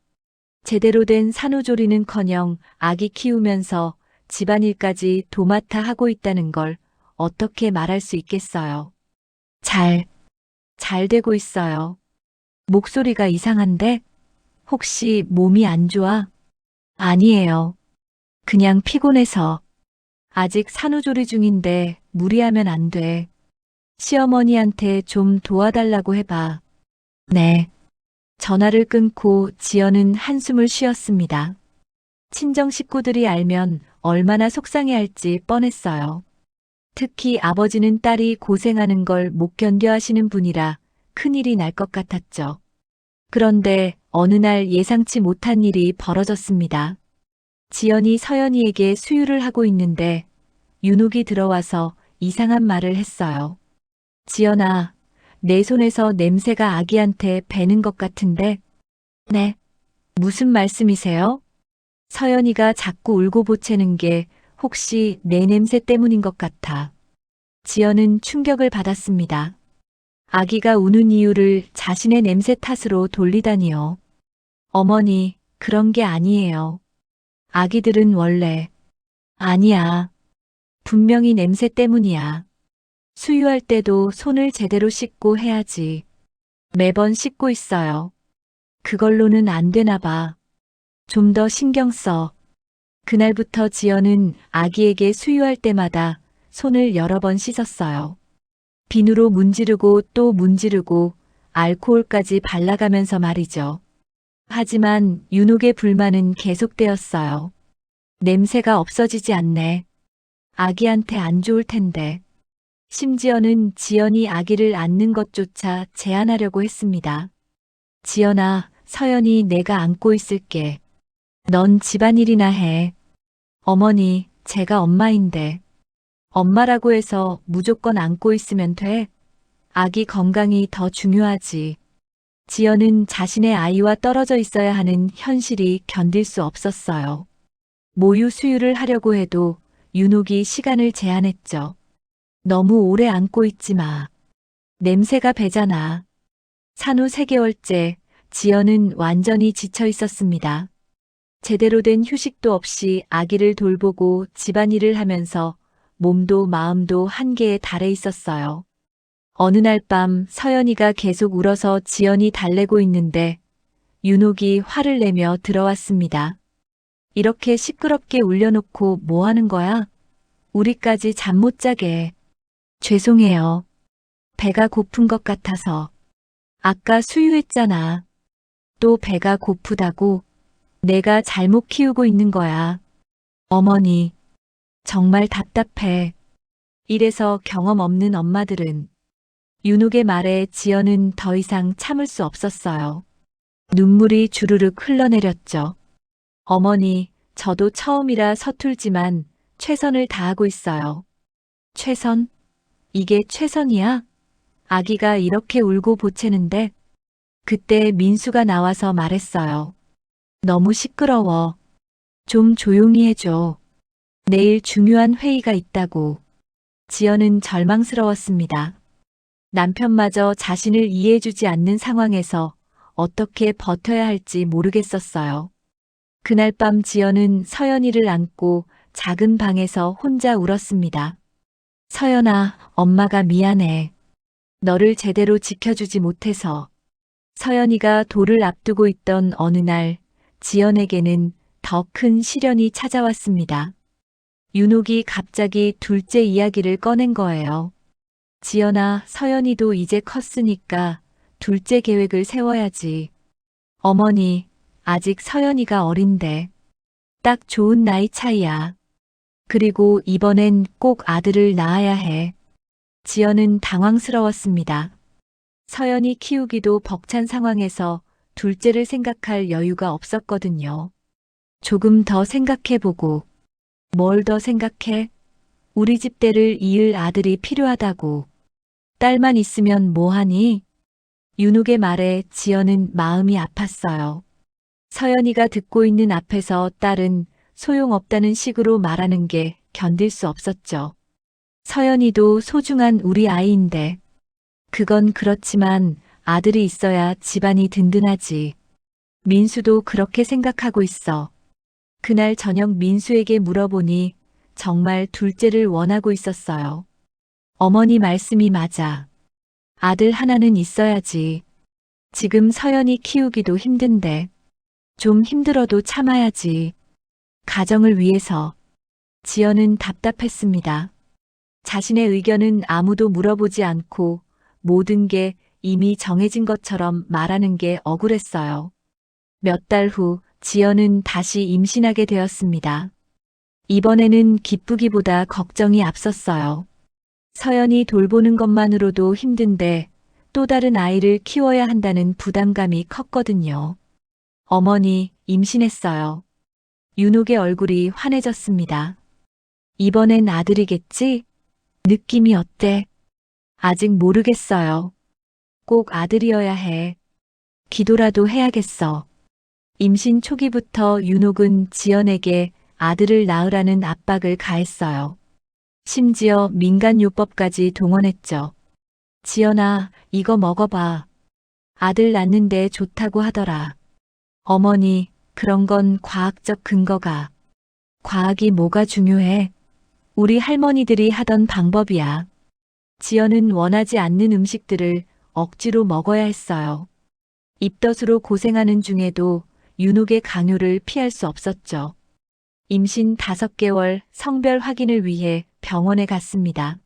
제대로 된 산후조리는커녕 아기 키우면서 집안일까지 도맡아 하고 있다는 걸 어떻게 말할 수 있겠어요. 잘 되고 있어요. 목소리가 이상한데? 혹시 몸이 안 좋아? 아니에요. 그냥 피곤해서. 아직 산후조리 중인데 무리하면 안 돼. 시어머니한테 좀 도와달라고 해봐. 네. 전화를 끊고 지연은 한숨을 쉬었습니다. 친정 식구들이 알면 얼마나 속상해할지 뻔했어요. 특히 아버지는 딸이 고생하는 걸 못 견뎌 하시는 분이라 큰일이 날 것 같았죠. 그런데 어느 날 예상치 못한 일이 벌어졌습니다. 지연이 서연이에게 수유를 하고 있는데 윤옥이 들어와서 이상한 말을 했어요. 지연아, 내 손에서 냄새가 아기한테 배는 것 같은데? 네. 무슨 말씀이세요? 서연이가 자꾸 울고 보채는 게 혹시 내 냄새 때문인 것 같아. 지연은 충격을 받았습니다. 아기가 우는 이유를 자신의 냄새 탓으로 돌리다니요. 어머니, 그런 게 아니에요. 아기들은 원래. 아니야. 분명히 냄새 때문이야. 수유할 때도 손을 제대로 씻고 해야지. 매번 씻고 있어요. 그걸로는 안 되나 봐. 좀 더 신경 써. 그날부터 지연은 아기에게 수유할 때마다 손을 여러 번 씻었어요. 비누로 문지르고 또 문지르고 알코올까지 발라가면서 말이죠. 하지만 윤옥의 불만은 계속되었어요. 냄새가 없어지지 않네. 아기한테 안 좋을 텐데. 심지어는 지연이 아기를 안는 것조차 제한하려고 했습니다. 지연아, 서연이 내가 안고 있을게. 넌 집안일이나 해. 어머니, 제가 엄마인데. 엄마라고 해서 무조건 안고 있으면 돼? 아기 건강이 더 중요하지. 지연은 자신의 아이와 떨어져 있어야 하는 현실이 견딜 수 없었어요. 모유 수유를 하려고 해도 윤옥이 시간을 제한했죠. 너무 오래 안고 있지 마. 냄새가 배잖아. 산후 3개월째 지연은 완전히 지쳐 있었습니다. 제대로 된 휴식도 없이 아기를 돌보고 집안일을 하면서 몸도 마음도 한계에 달해 있었어요. 어느 날 밤 서연이가 계속 울어서 지연이 달래고 있는데 윤옥이 화를 내며 들어왔습니다. 이렇게 시끄럽게 울려놓고 뭐 하는 거야? 우리까지 잠 못 자게. 죄송해요. 배가 고픈 것 같아서. 아까 수유했잖아. 또 배가 고프다고? 내가 잘못 키우고 있는 거야. 어머니, 정말 답답해. 이래서 경험 없는 엄마들은. 윤옥의 말에 지연은 더 이상 참을 수 없었어요. 눈물이 주르륵 흘러내렸죠. 어머니, 저도 처음이라 서툴지만 최선을 다하고 있어요. 최선? 이게 최선이야? 아기가 이렇게 울고 보채는데 그때 민수가 나와서 말했어요. 너무 시끄러워. 좀 조용히 해줘. 내일 중요한 회의가 있다고. 지연은 절망스러웠습니다. 남편마저 자신을 이해해주지 않는 상황에서 어떻게 버텨야 할지 모르겠었어요. 그날 밤 지연은 서연이를 안고 작은 방에서 혼자 울었습니다. 서연아, 엄마가 미안해. 너를 제대로 지켜주지 못해서. 서연이가 돌을 앞두고 있던 어느 날 지연에게는 더 큰 시련이 찾아왔습니다. 윤옥이 갑자기 둘째 이야기를 꺼낸 거예요. 지연아, 서연이도 이제 컸으니까 둘째 계획을 세워야지. 어머니, 아직 서연이가 어린데. 딱 좋은 나이 차이야. 그리고 이번엔 꼭 아들을 낳아야 해. 지연은 당황스러웠습니다. 서연이 키우기도 벅찬 상황에서 둘째를 생각할 여유가 없었거든요. 조금 더 생각해보고. 뭘 더 생각해? 우리 집 대를 이을 아들이 필요하다고. 딸만 있으면 뭐하니? 윤옥의 말에 지연은 마음이 아팠어요. 서연이가 듣고 있는 앞에서 딸은 소용없다는 식으로 말하는 게 견딜 수 없었죠. 서연이도 소중한 우리 아이인데. 그건 그렇지만 아들이 있어야 집안이 든든하지. 민수도 그렇게 생각하고 있어. 그날 저녁 민수에게 물어보니 정말 둘째를 원하고 있었어요. 어머니 말씀이 맞아. 아들 하나는 있어야지. 지금 서연이 키우기도 힘든데. 좀 힘들어도 참아야지. 가정을 위해서. 지연은 답답했습니다. 자신의 의견은 아무도 물어보지 않고 모든 게 이미 정해진 것처럼 말하는 게 억울했어요. 몇 달 후 지연은 다시 임신하게 되었습니다. 이번에는 기쁘기보다 걱정이 앞섰어요. 서연이 돌보는 것만으로도 힘든데 또 다른 아이를 키워야 한다는 부담감이 컸거든요. 어머니, 임신했어요. 윤옥의 얼굴이 환해졌습니다. 이번엔 아들이겠지? 느낌이 어때? 아직 모르겠어요. 꼭 아들이어야 해. 기도라도 해야겠어. 임신 초기부터 윤옥은 지연에게 아들을 낳으라는 압박을 가했어요. 심지어 민간요법까지 동원했죠. 지연아, 이거 먹어봐. 아들 낳는데 좋다고 하더라. 어머니, 그런 건 과학적 근거가. 과학이 뭐가 중요해? 우리 할머니들이 하던 방법이야. 지연은 원하지 않는 음식들을 억지로 먹어야 했어요. 입덧으로 고생하는 중에도 윤옥의 강요를 피할 수 없었죠. 임신 5개월 성별 확인을 위해 병원에 갔습니다.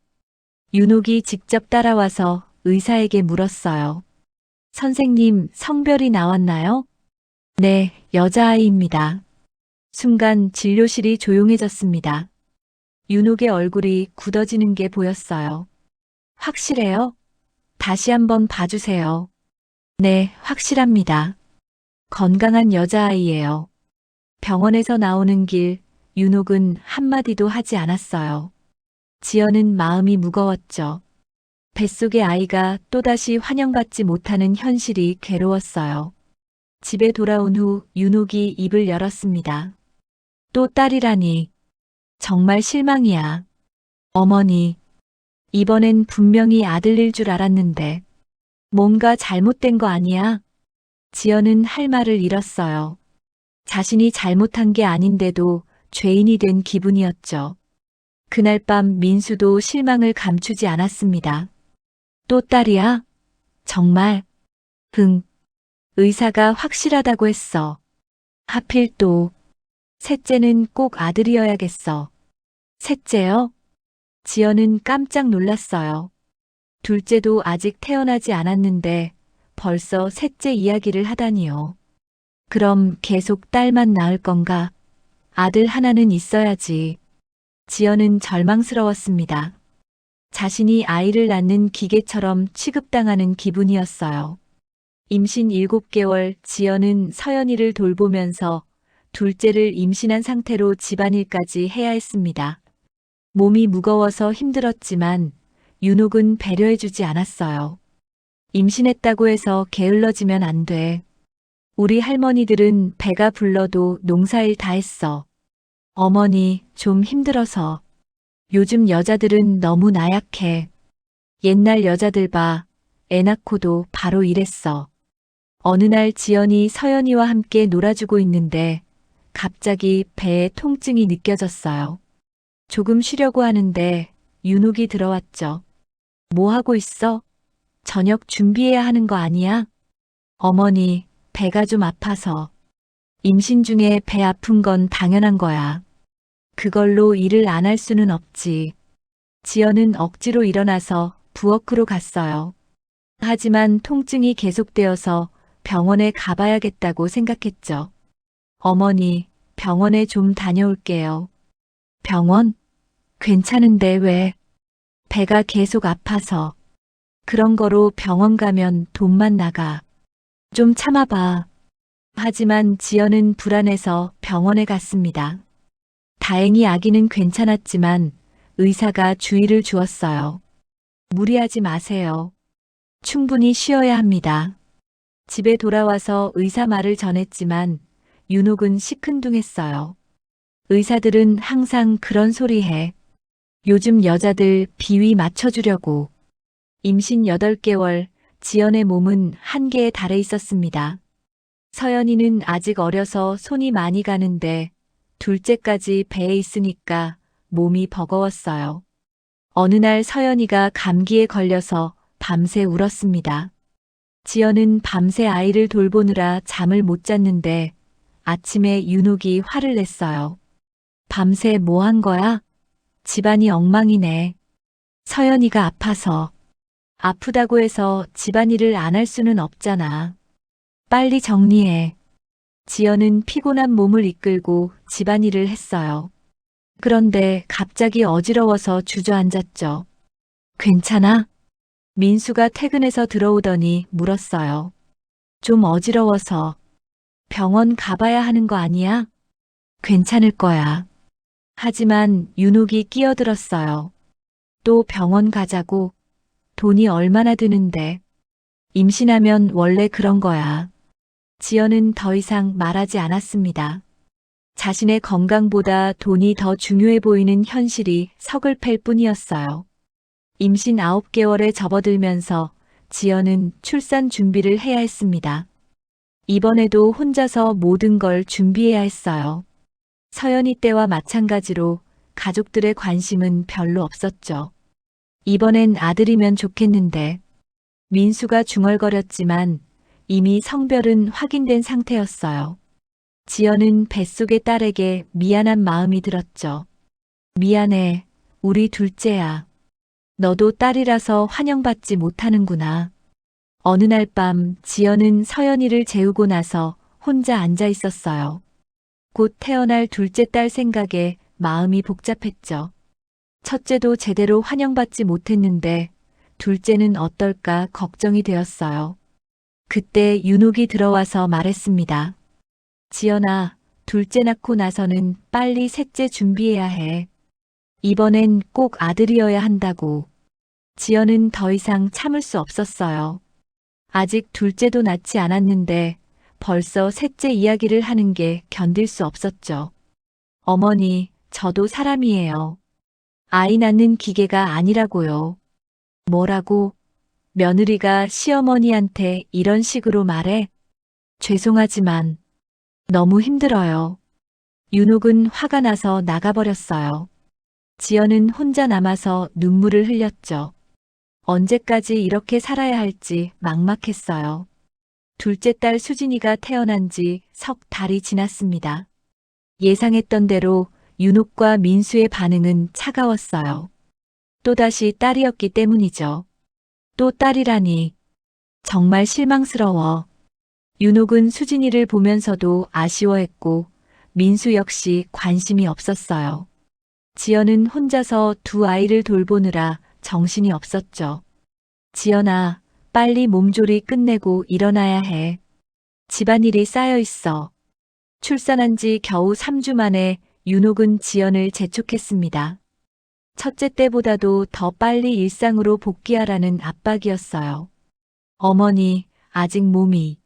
윤옥이 직접 따라와서 의사에게 물었어요. 선생님, 성별이 나왔나요? 네, 여자아이입니다. 순간 진료실이 조용해졌습니다. 윤옥의 얼굴이 굳어지는 게 보였어요. 확실해요? 다시 한번 봐주세요. 네, 확실합니다. 건강한 여자아이예요. 병원에서 나오는 길, 윤옥은 한마디도 하지 않았어요. 지연은 마음이 무거웠죠. 뱃속의 아이가 또다시 환영받지 못하는 현실이 괴로웠어요. 집에 돌아온 후 윤옥이 입을 열었습니다. 또 딸이라니. 정말 실망이야. 어머니, 이번엔 분명히 아들일 줄 알았는데. 뭔가 잘못된 거 아니야? 지연은 할 말을 잃었어요. 자신이 잘못한 게 아닌데도 죄인이 된 기분이었죠. 그날 밤 민수도 실망을 감추지 않았습니다. 또 딸이야? 정말? 응. 의사가 확실하다고 했어. 하필 또. 셋째는 꼭 아들이어야겠어. 셋째요? 지연은 깜짝 놀랐어요. 둘째도 아직 태어나지 않았는데 벌써 셋째 이야기를 하다니요. 그럼 계속 딸만 낳을 건가? 아들 하나는 있어야지. 지연은 절망스러웠습니다. 자신이 아이를 낳는 기계처럼 취급당하는 기분이었어요. 임신 7개월 지연은 서연이를 돌보면서 둘째를 임신한 상태로 집안일까지 해야 했습니다. 몸이 무거워서 힘들었지만 윤옥은 배려해주지 않았어요. 임신했다고 해서 게을러지면 안 돼. 우리 할머니들은 배가 불러도 농사일 다 했어. 어머니, 좀 힘들어서. 요즘 여자들은 너무 나약해. 옛날 여자들 봐. 애 낳고도 바로 이랬어. 어느 날 지연이 서연이와 함께 놀아주고 있는데 갑자기 배에 통증이 느껴졌어요. 조금 쉬려고 하는데 윤옥이 들어왔죠. 뭐 하고 있어? 저녁 준비해야 하는 거 아니야? 어머니, 배가 좀 아파서. 임신 중에 배 아픈 건 당연한 거야. 그걸로 일을 안 할 수는 없지. 지연은 억지로 일어나서 부엌으로 갔어요. 하지만 통증이 계속되어서 병원에 가봐야겠다고 생각했죠. 어머니, 병원에 좀 다녀올게요. 병원? 괜찮은데 왜? 배가 계속 아파서. 그런 거로 병원 가면 돈만 나가. 좀 참아봐. 하지만 지연은 불안해서 병원에 갔습니다. 다행히 아기는 괜찮았지만 의사가 주의를 주었어요. 무리하지 마세요. 충분히 쉬어야 합니다. 집에 돌아와서 의사 말을 전했지만 윤옥은 시큰둥했어요. 의사들은 항상 그런 소리 해. 요즘 여자들 비위 맞춰주려고. 임신 8개월, 지연의 몸은 한계에 달해 있었습니다. 서연이는 아직 어려서 손이 많이 가는데 둘째까지 배에 있으니까 몸이 버거웠어요. 어느 날 서연이가 감기에 걸려서 밤새 울었습니다. 지연은 밤새 아이를 돌보느라 잠을 못 잤는데 아침에 윤옥이 화를 냈어요. 밤새 뭐 한 거야? 집안이 엉망이네. 서연이가 아파서. 아프다고 해서 집안일을 안 할 수는 없잖아. 빨리 정리해. 지연은 피곤한 몸을 이끌고 집안일을 했어요. 그런데 갑자기 어지러워서 주저앉았죠. 괜찮아? 민수가 퇴근해서 들어오더니 물었어요. 좀 어지러워서. 병원 가봐야 하는 거 아니야? 괜찮을 거야. 하지만 윤옥이 끼어들었어요. 또 병원 가자고. 돈이 얼마나 드는데. 임신하면 원래 그런 거야. 지연은 더 이상 말하지 않았습니다. 자신의 건강보다 돈이 더 중요해 보이는 현실이 서글플 뿐이었어요. 임신 9개월에 접어들면서 지연은 출산 준비를 해야 했습니다. 이번에도 혼자서 모든 걸 준비해야 했어요. 서연이 때와 마찬가지로 가족들의 관심은 별로 없었죠. 이번엔 아들이면 좋겠는데. 민수가 중얼거렸지만 이미 성별은 확인된 상태였어요. 지연은 뱃속의 딸에게 미안한 마음이 들었죠. 미안해, 우리 둘째야. 너도 딸이라서 환영받지 못하는구나. 어느 날 밤 지연은 서연이를 재우고 나서 혼자 앉아 있었어요. 곧 태어날 둘째 딸 생각에 마음이 복잡했죠. 첫째도 제대로 환영받지 못했는데 둘째는 어떨까 걱정이 되었어요. 그때 윤옥이 들어와서 말했습니다. 지연아, 둘째 낳고 나서는 빨리 셋째 준비해야 해. 이번엔 꼭 아들이어야 한다고. 지연은 더 이상 참을 수 없었어요. 아직 둘째도 낳지 않았는데 벌써 셋째 이야기를 하는 게 견딜 수 없었죠. 어머니, 저도 사람이에요. 아이 낳는 기계가 아니라고요. 뭐라고? 며느리가 시어머니한테 이런 식으로 말해? 죄송하지만 너무 힘들어요. 윤옥은 화가 나서 나가버렸어요. 지연은 혼자 남아서 눈물을 흘렸죠. 언제까지 이렇게 살아야 할지 막막했어요. 둘째 딸 수진이가 태어난 지 석 달이 지났습니다. 예상했던 대로 윤옥과 민수의 반응은 차가웠어요. 또다시 딸이었기 때문이죠. 또 딸이라니. 정말 실망스러워. 윤옥은 수진이를 보면서도 아쉬워했고 민수 역시 관심이 없었어요. 지연은 혼자서 두 아이를 돌보느라 정신이 없었죠. 지연아, 빨리 몸조리 끝내고 일어나야 해. 집안일이 쌓여 있어. 출산한 지 겨우 3주 만에 윤옥은 지연을 재촉했습니다. 첫째 때보다도 더 빨리 일상으로 복귀하라는 압박이었어요. 어머니, 아직 몸이.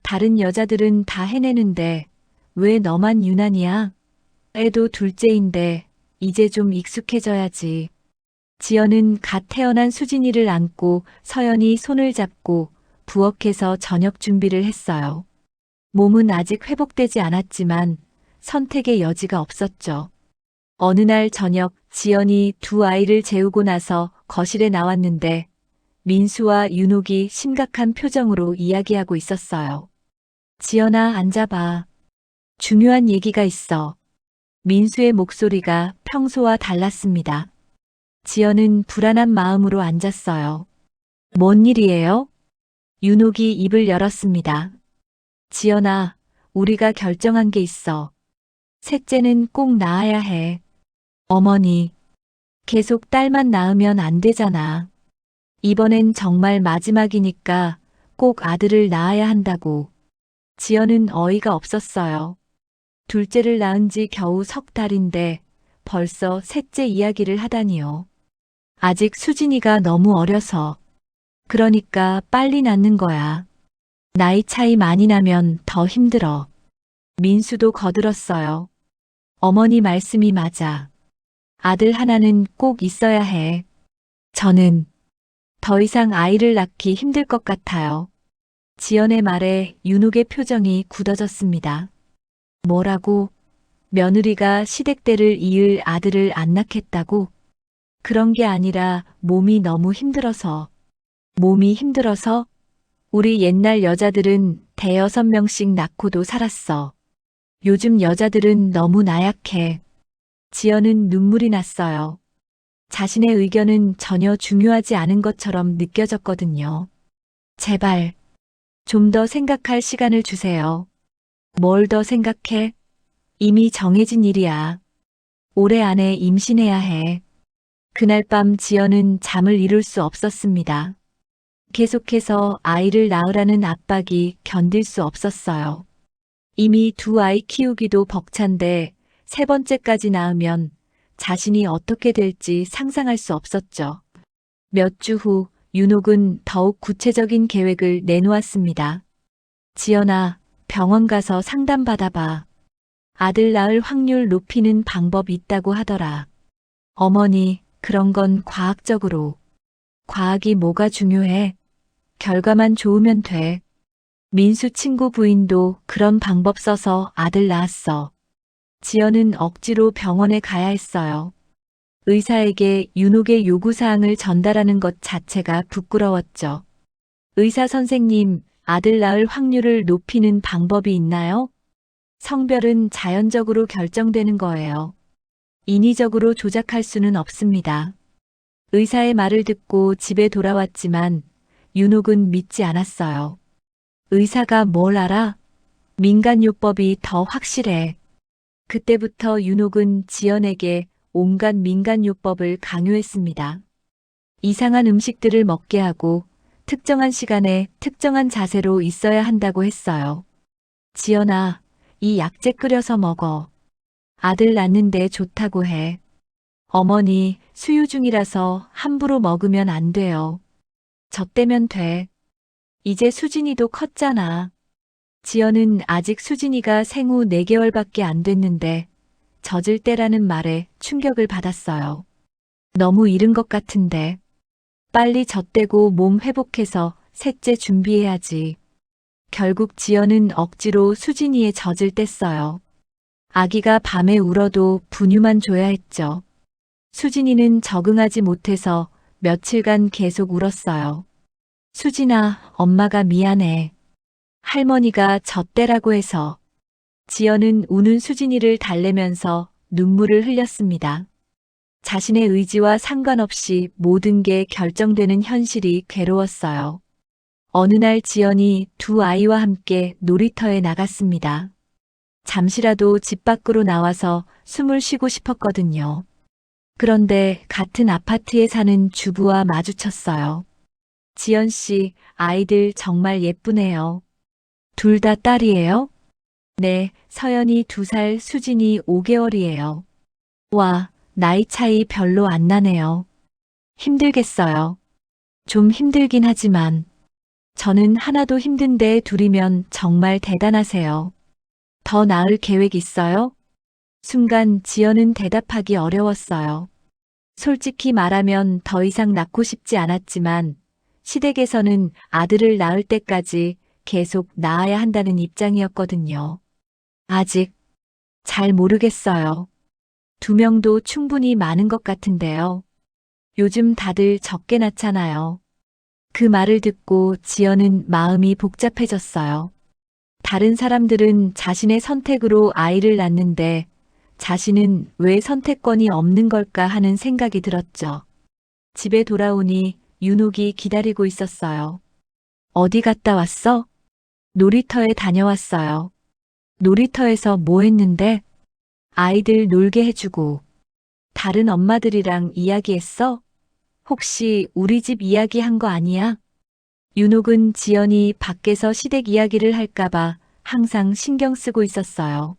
다른 여자들은 다 해내는데 왜 너만 유난이야? 애도 둘째인데 이제 좀 익숙해져야지. 지연은 갓 태어난 수진이를 안고 서연이 손을 잡고 부엌에서 저녁 준비를 했어요. 몸은 아직 회복되지 않았지만 선택의 여지가 없었죠. 어느 날 저녁 지연이 두 아이를 재우고 나서 거실에 나왔는데 민수와 윤옥이 심각한 표정으로 이야기하고 있었어요. 지연아, 앉아봐. 중요한 얘기가 있어. 민수의 목소리가 평소와 달랐습니다. 지연은 불안한 마음으로 앉았어요. 뭔 일이에요? 윤옥이 입을 열었습니다. 지연아, 우리가 결정한 게 있어. 셋째는 꼭 낳아야 해. 어머니, 계속 딸만 낳으면 안 되잖아. 이번엔 정말 마지막이니까 꼭 아들을 낳아야 한다고. 지연은 어이가 없었어요. 둘째를 낳은 지 겨우 석 달인데 벌써 셋째 이야기를 하다니요. 아직 수진이가 너무 어려서. 그러니까 빨리 낳는 거야. 나이 차이 많이 나면 더 힘들어. 민수도 거들었어요. 어머니 말씀이 맞아. 아들 하나는 꼭 있어야 해. 저는 더 이상 아이를 낳기 힘들 것 같아요. 지연의 말에 윤옥의 표정이 굳어졌습니다. 뭐라고? 며느리가 시댁대를 이을 아들을 안 낳겠다고? 그런 게 아니라 몸이 너무 힘들어서. 몸이 힘들어서? 우리 옛날 여자들은 대여섯 명씩 낳고도 살았어. 요즘 여자들은 너무 나약해. 지연은 눈물이 났어요. 자신의 의견은 전혀 중요하지 않은 것처럼 느껴졌거든요. 제발, 좀 더 생각할 시간을 주세요. 뭘 더 생각해? 이미 정해진 일이야. 올해 안에 임신해야 해. 그날 밤 지연은 잠을 이룰 수 없었습니다. 계속해서 아이를 낳으라는 압박이 견딜 수 없었어요. 이미 두 아이 키우기도 벅찬데 세 번째까지 낳으면 자신이 어떻게 될지 상상할 수 없었죠. 몇 주 후 윤옥은 더욱 구체적인 계획을 내놓았습니다. 지연아, 병원 가서 상담받아봐. 아들 낳을 확률 높이는 방법이 있다고 하더라. 어머니, 그런 건 과학적으로. 과학이 뭐가 중요해? 결과만 좋으면 돼. 민수 친구 부인도 그런 방법 써서 아들 낳았어. 지연은 억지로 병원에 가야 했어요. 의사에게 윤옥의 요구사항을 전달하는 것 자체가 부끄러웠죠. 의사 선생님, 아들 낳을 확률을 높이는 방법이 있나요? 성별은 자연적으로 결정되는 거예요. 인위적으로 조작할 수는 없습니다. 의사의 말을 듣고 집에 돌아왔지만 윤옥은 믿지 않았어요. 의사가 뭘 알아? 민간요법이 더 확실해. 그때부터 윤옥은 지연에게 온갖 민간요법을 강요했습니다. 이상한 음식들을 먹게 하고 특정한 시간에 특정한 자세로 있어야 한다고 했어요. 지연아, 이 약재 끓여서 먹어. 아들 낳는데 좋다고 해. 어머니, 수유 중이라서 함부로 먹으면 안 돼요. 젖대면 돼. 이제 수진이도 컸잖아. 지연은 아직 수진이가 생후 4개월밖에 안 됐는데 젖을 때라는 말에 충격을 받았어요. 너무 이른 것 같은데. 빨리 젖대고 몸 회복해서 셋째 준비해야지. 결국 지연은 억지로 수진이의 젖을 뗐어요. 아기가 밤에 울어도 분유만 줘야 했죠. 수진이는 적응하지 못해서 며칠간 계속 울었어요. 수진아, 엄마가 미안해. 할머니가 젖대라고 해서. 지연은 우는 수진이를 달래면서 눈물을 흘렸습니다. 자신의 의지와 상관없이 모든 게 결정되는 현실이 괴로웠어요. 어느 날 지연이 두 아이와 함께 놀이터에 나갔습니다. 잠시라도 집 밖으로 나와서 숨을 쉬고 싶었거든요. 그런데 같은 아파트에 사는 주부와 마주쳤어요. 지연 씨, 아이들 정말 예쁘네요. 둘 다 딸이에요? 네, 서연이 2살, 수진이 5개월이에요. 와, 나이 차이 별로 안 나네요. 힘들겠어요. 좀 힘들긴 하지만 저는 하나도 힘든데 둘이면 정말 대단하세요. 더 낳을 계획 있어요? 순간 지연은 대답하기 어려웠어요. 솔직히 말하면 더 이상 낳고 싶지 않았지만 시댁에서는 아들을 낳을 때까지 계속 낳아야 한다는 입장이었거든요. 아직 잘 모르겠어요. 2명도 충분히 많은 것 같은데요. 요즘 다들 적게 낳잖아요. 그 말을 듣고 지연은 마음이 복잡해졌어요. 다른 사람들은 자신의 선택으로 아이를 낳는데 자신은 왜 선택권이 없는 걸까 하는 생각이 들었죠. 집에 돌아오니 윤옥이 기다리고 있었어요. 어디 갔다 왔어? 놀이터에 다녀왔어요. 놀이터에서 뭐 했는데? 아이들 놀게 해주고. 다른 엄마들이랑 이야기했어? 혹시 우리 집 이야기 한 거 아니야? 윤옥은 지연이 밖에서 시댁 이야기를 할까봐 항상 신경 쓰고 있었어요.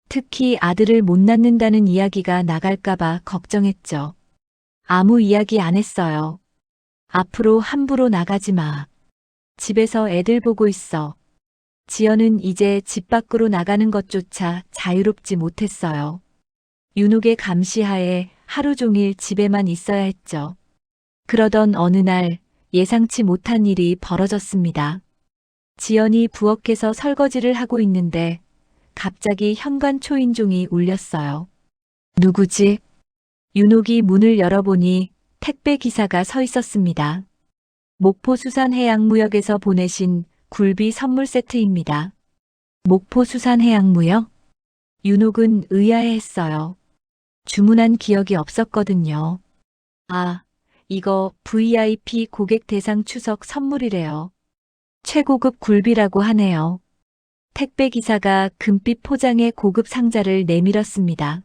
특히 아들을 못 낳는다는 이야기가 나갈까봐 걱정했죠. 아무 이야기 안 했어요. 앞으로 함부로 나가지 마. 집에서 애들 보고 있어. 지연은 이제 집 밖으로 나가는 것조차 자유롭지 못했어요. 윤옥의 감시하에 하루 종일 집에만 있어야 했죠. 그러던 어느 날 예상치 못한 일이 벌어졌습니다. 지연이 부엌에서 설거지를 하고 있는데 갑자기 현관 초인종이 울렸어요. 누구지? 윤옥이 문을 열어보니 택배 기사가 서 있었습니다. 목포수산해양무역에서 보내신 굴비 선물 세트입니다. 목포수산해양무역? 윤옥은 의아해했어요. 주문한 기억이 없었거든요. 아, 이거 VIP 고객 대상 추석 선물이래요. 최고급 굴비라고 하네요. 택배 기사가 금빛 포장의 고급 상자를 내밀었습니다.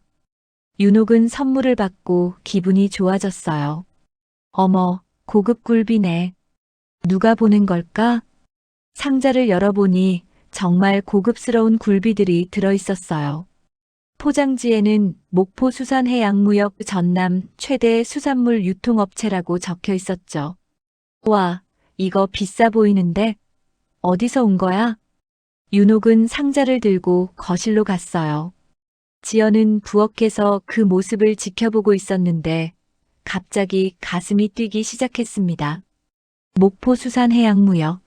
윤옥은 선물을 받고 기분이 좋아졌어요. 어머, 고급 굴비네. 누가 보낸 걸까? 상자를 열어보니 정말 고급스러운 굴비들이 들어있었어요. 포장지에는 목포수산해양무역 전남 최대 수산물 유통업체라고 적혀 있었죠. 와, 이거 비싸 보이는데? 어디서 온 거야? 윤옥은 상자를 들고 거실로 갔어요. 지연은 부엌에서 그 모습을 지켜보고 있었는데 갑자기 가슴이 뛰기 시작했습니다. 목포수산해양무역.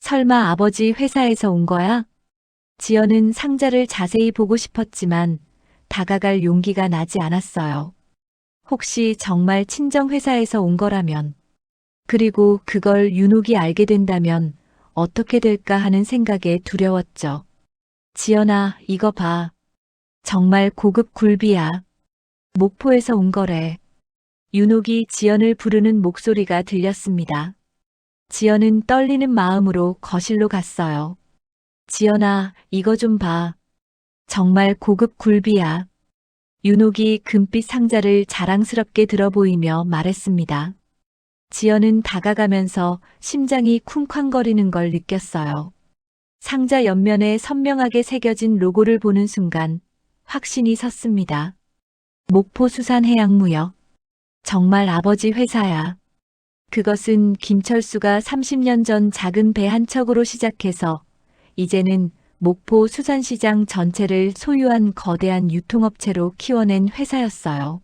설마 아버지 회사에서 온 거야? 지연은 상자를 자세히 보고 싶었지만 다가갈 용기가 나지 않았어요. 혹시 정말 친정회사에서 온 거라면, 그리고 그걸 윤옥이 알게 된다면 어떻게 될까 하는 생각에 두려웠죠. 지연아, 이거 봐. 정말 고급 굴비야. 목포에서 온 거래. 윤옥이 지연을 부르는 목소리가 들렸습니다. 지연은 떨리는 마음으로 거실로 갔어요. 지연아, 이거 좀 봐. 정말 고급 굴비야. 윤옥이 금빛 상자를 자랑스럽게 들어 보이며 말했습니다. 지연은 다가가면서 심장이 쿵쾅거리는 걸 느꼈어요. 상자 옆면에 선명하게 새겨진 로고를 보는 순간 확신이 섰습니다. 목포수산해양무역. 정말 아버지 회사야. 그것은 김철수가 30년 전 작은 배 한 척으로 시작해서 이제는 목포 수산시장 전체를 소유한 거대한 유통업체로 키워낸 회사였어요.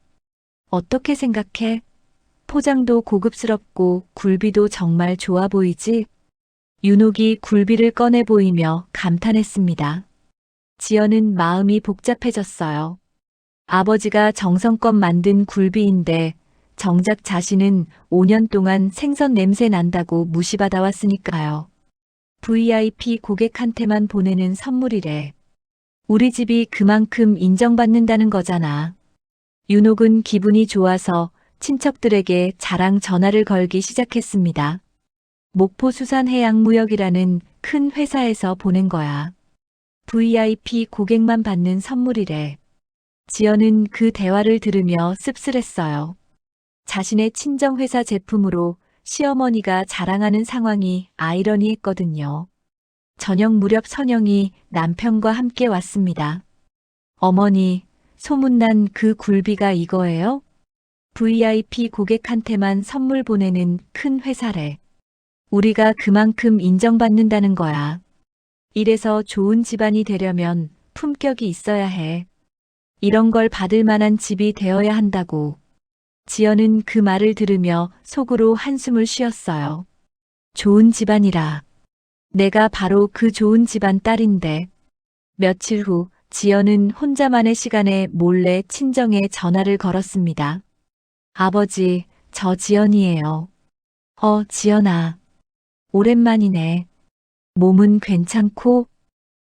어떻게 생각해? 포장도 고급스럽고 굴비도 정말 좋아 보이지? 윤옥이 굴비를 꺼내 보이며 감탄했습니다. 지연은 마음이 복잡해졌어요. 아버지가 정성껏 만든 굴비인데 정작 자신은 5년 동안 생선 냄새 난다고 무시받아 왔으니까요. VIP 고객한테만 보내는 선물이래. 우리 집이 그만큼 인정받는다는 거잖아. 윤옥은 기분이 좋아서 친척들에게 자랑 전화를 걸기 시작했습니다. 목포수산해양무역이라는 큰 회사에서 보낸 거야. VIP 고객만 받는 선물이래. 지연은 그 대화를 들으며 씁쓸했어요. 자신의 친정회사 제품으로 시어머니가 자랑하는 상황이 아이러니했거든요. 저녁 무렵 선영이 남편과 함께 왔습니다. 어머니, 소문난 그 굴비가 이거예요? VIP 고객한테만 선물 보내는 큰 회사래. 우리가 그만큼 인정받는다는 거야. 이래서 좋은 집안이 되려면 품격이 있어야 해. 이런 걸 받을 만한 집이 되어야 한다고. 지연은 그 말을 들으며 속으로 한숨을 쉬었어요. 좋은 집안이라. 내가 바로 그 좋은 집안 딸인데. 며칠 후 지연은 혼자만의 시간에 몰래 친정에 전화를 걸었습니다. 아버지, 저 지연이에요. 지연아. 오랜만이네. 몸은 괜찮고?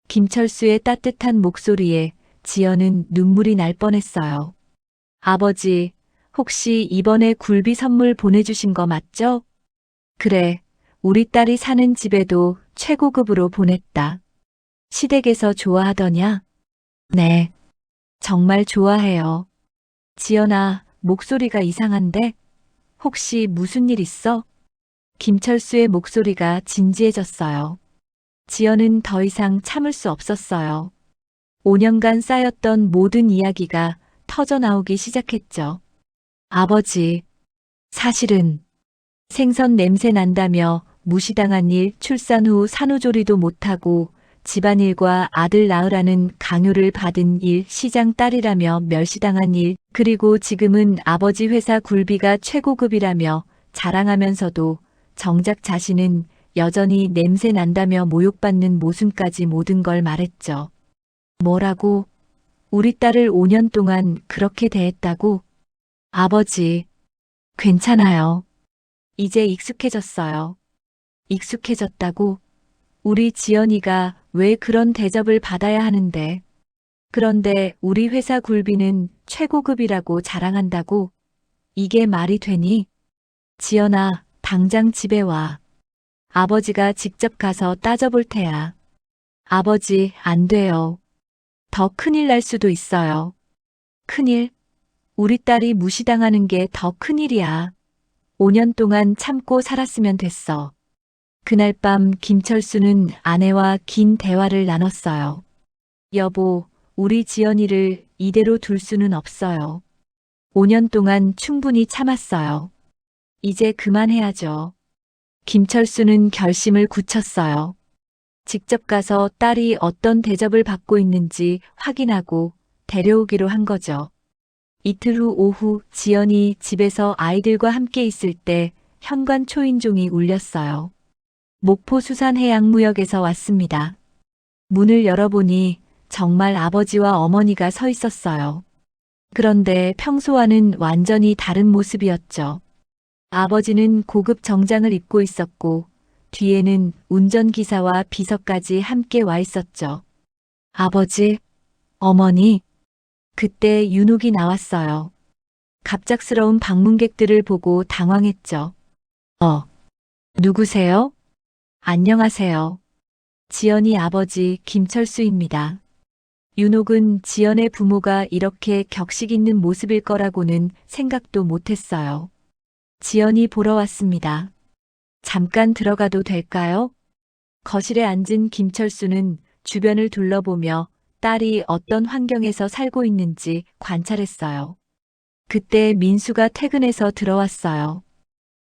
김철수의 따뜻한 목소리에 지연은 눈물이 날 뻔했어요. 아버지, 혹시 이번에 굴비 선물 보내주신 거 맞죠? 그래, 우리 딸이 사는 집에도 최고급으로 보냈다. 시댁에서 좋아하더냐? 네, 정말 좋아해요. 지연아, 목소리가 이상한데? 혹시 무슨 일 있어? 김철수의 목소리가 진지해졌어요. 지연은 더 이상 참을 수 없었어요. 5년간 쌓였던 모든 이야기가 터져나오기 시작했죠. 아버지, 사실은 생선 냄새 난다며 무시당한 일, 출산 후 산후조리도 못하고 집안일과 아들 낳으라는 강요를 받은 일, 시장 딸이라며 멸시당한 일, 그리고 지금은 아버지 회사 굴비가 최고급이라며 자랑하면서도 정작 자신은 여전히 냄새 난다며 모욕받는 모순까지 모든 걸 말했죠. 뭐라고? 우리 딸을 5년 동안 그렇게 대했다고? 아버지, 괜찮아요. 이제 익숙해졌어요. 익숙해졌다고? 우리 지연이가 왜 그런 대접을 받아야 하는데? 그런데 우리 회사 굴비는 최고급이라고 자랑한다고? 이게 말이 되니? 지연아, 당장 집에 와. 아버지가 직접 가서 따져볼 테야. 아버지, 안 돼요. 더 큰일 날 수도 있어요. 큰일? 우리 딸이 무시당하는 게 더 큰일이야. 5년 동안 참고 살았으면 됐어. 그날 밤 김철수는 아내와 긴 대화를 나눴어요. 여보, 우리 지연이를 이대로 둘 수는 없어요. 5년 동안 충분히 참았어요. 이제 그만해야죠. 김철수는 결심을 굳혔어요. 직접 가서 딸이 어떤 대접을 받고 있는지 확인하고 데려오기로 한 거죠. 이틀 후 오후 지연이 집에서 아이들과 함께 있을 때 현관 초인종이 울렸어요. 목포수산해양무역에서 왔습니다. 문을 열어보니 정말 아버지와 어머니가 서 있었어요. 그런데 평소와는 완전히 다른 모습이었죠. 아버지는 고급 정장을 입고 있었고 뒤에는 운전기사와 비서까지 함께 와 있었죠. 아버지, 어머니, 그때 윤옥이 나왔어요. 갑작스러운 방문객들을 보고 당황했죠. 누구세요? 안녕하세요. 지연이 아버지 김철수입니다. 윤옥은 지연의 부모가 이렇게 격식 있는 모습일 거라고는 생각도 못했어요. 지연이 보러 왔습니다. 잠깐 들어가도 될까요? 거실에 앉은 김철수는 주변을 둘러보며 딸이 어떤 환경에서 살고 있는지 관찰했어요. 그때 민수가 퇴근해서 들어왔어요.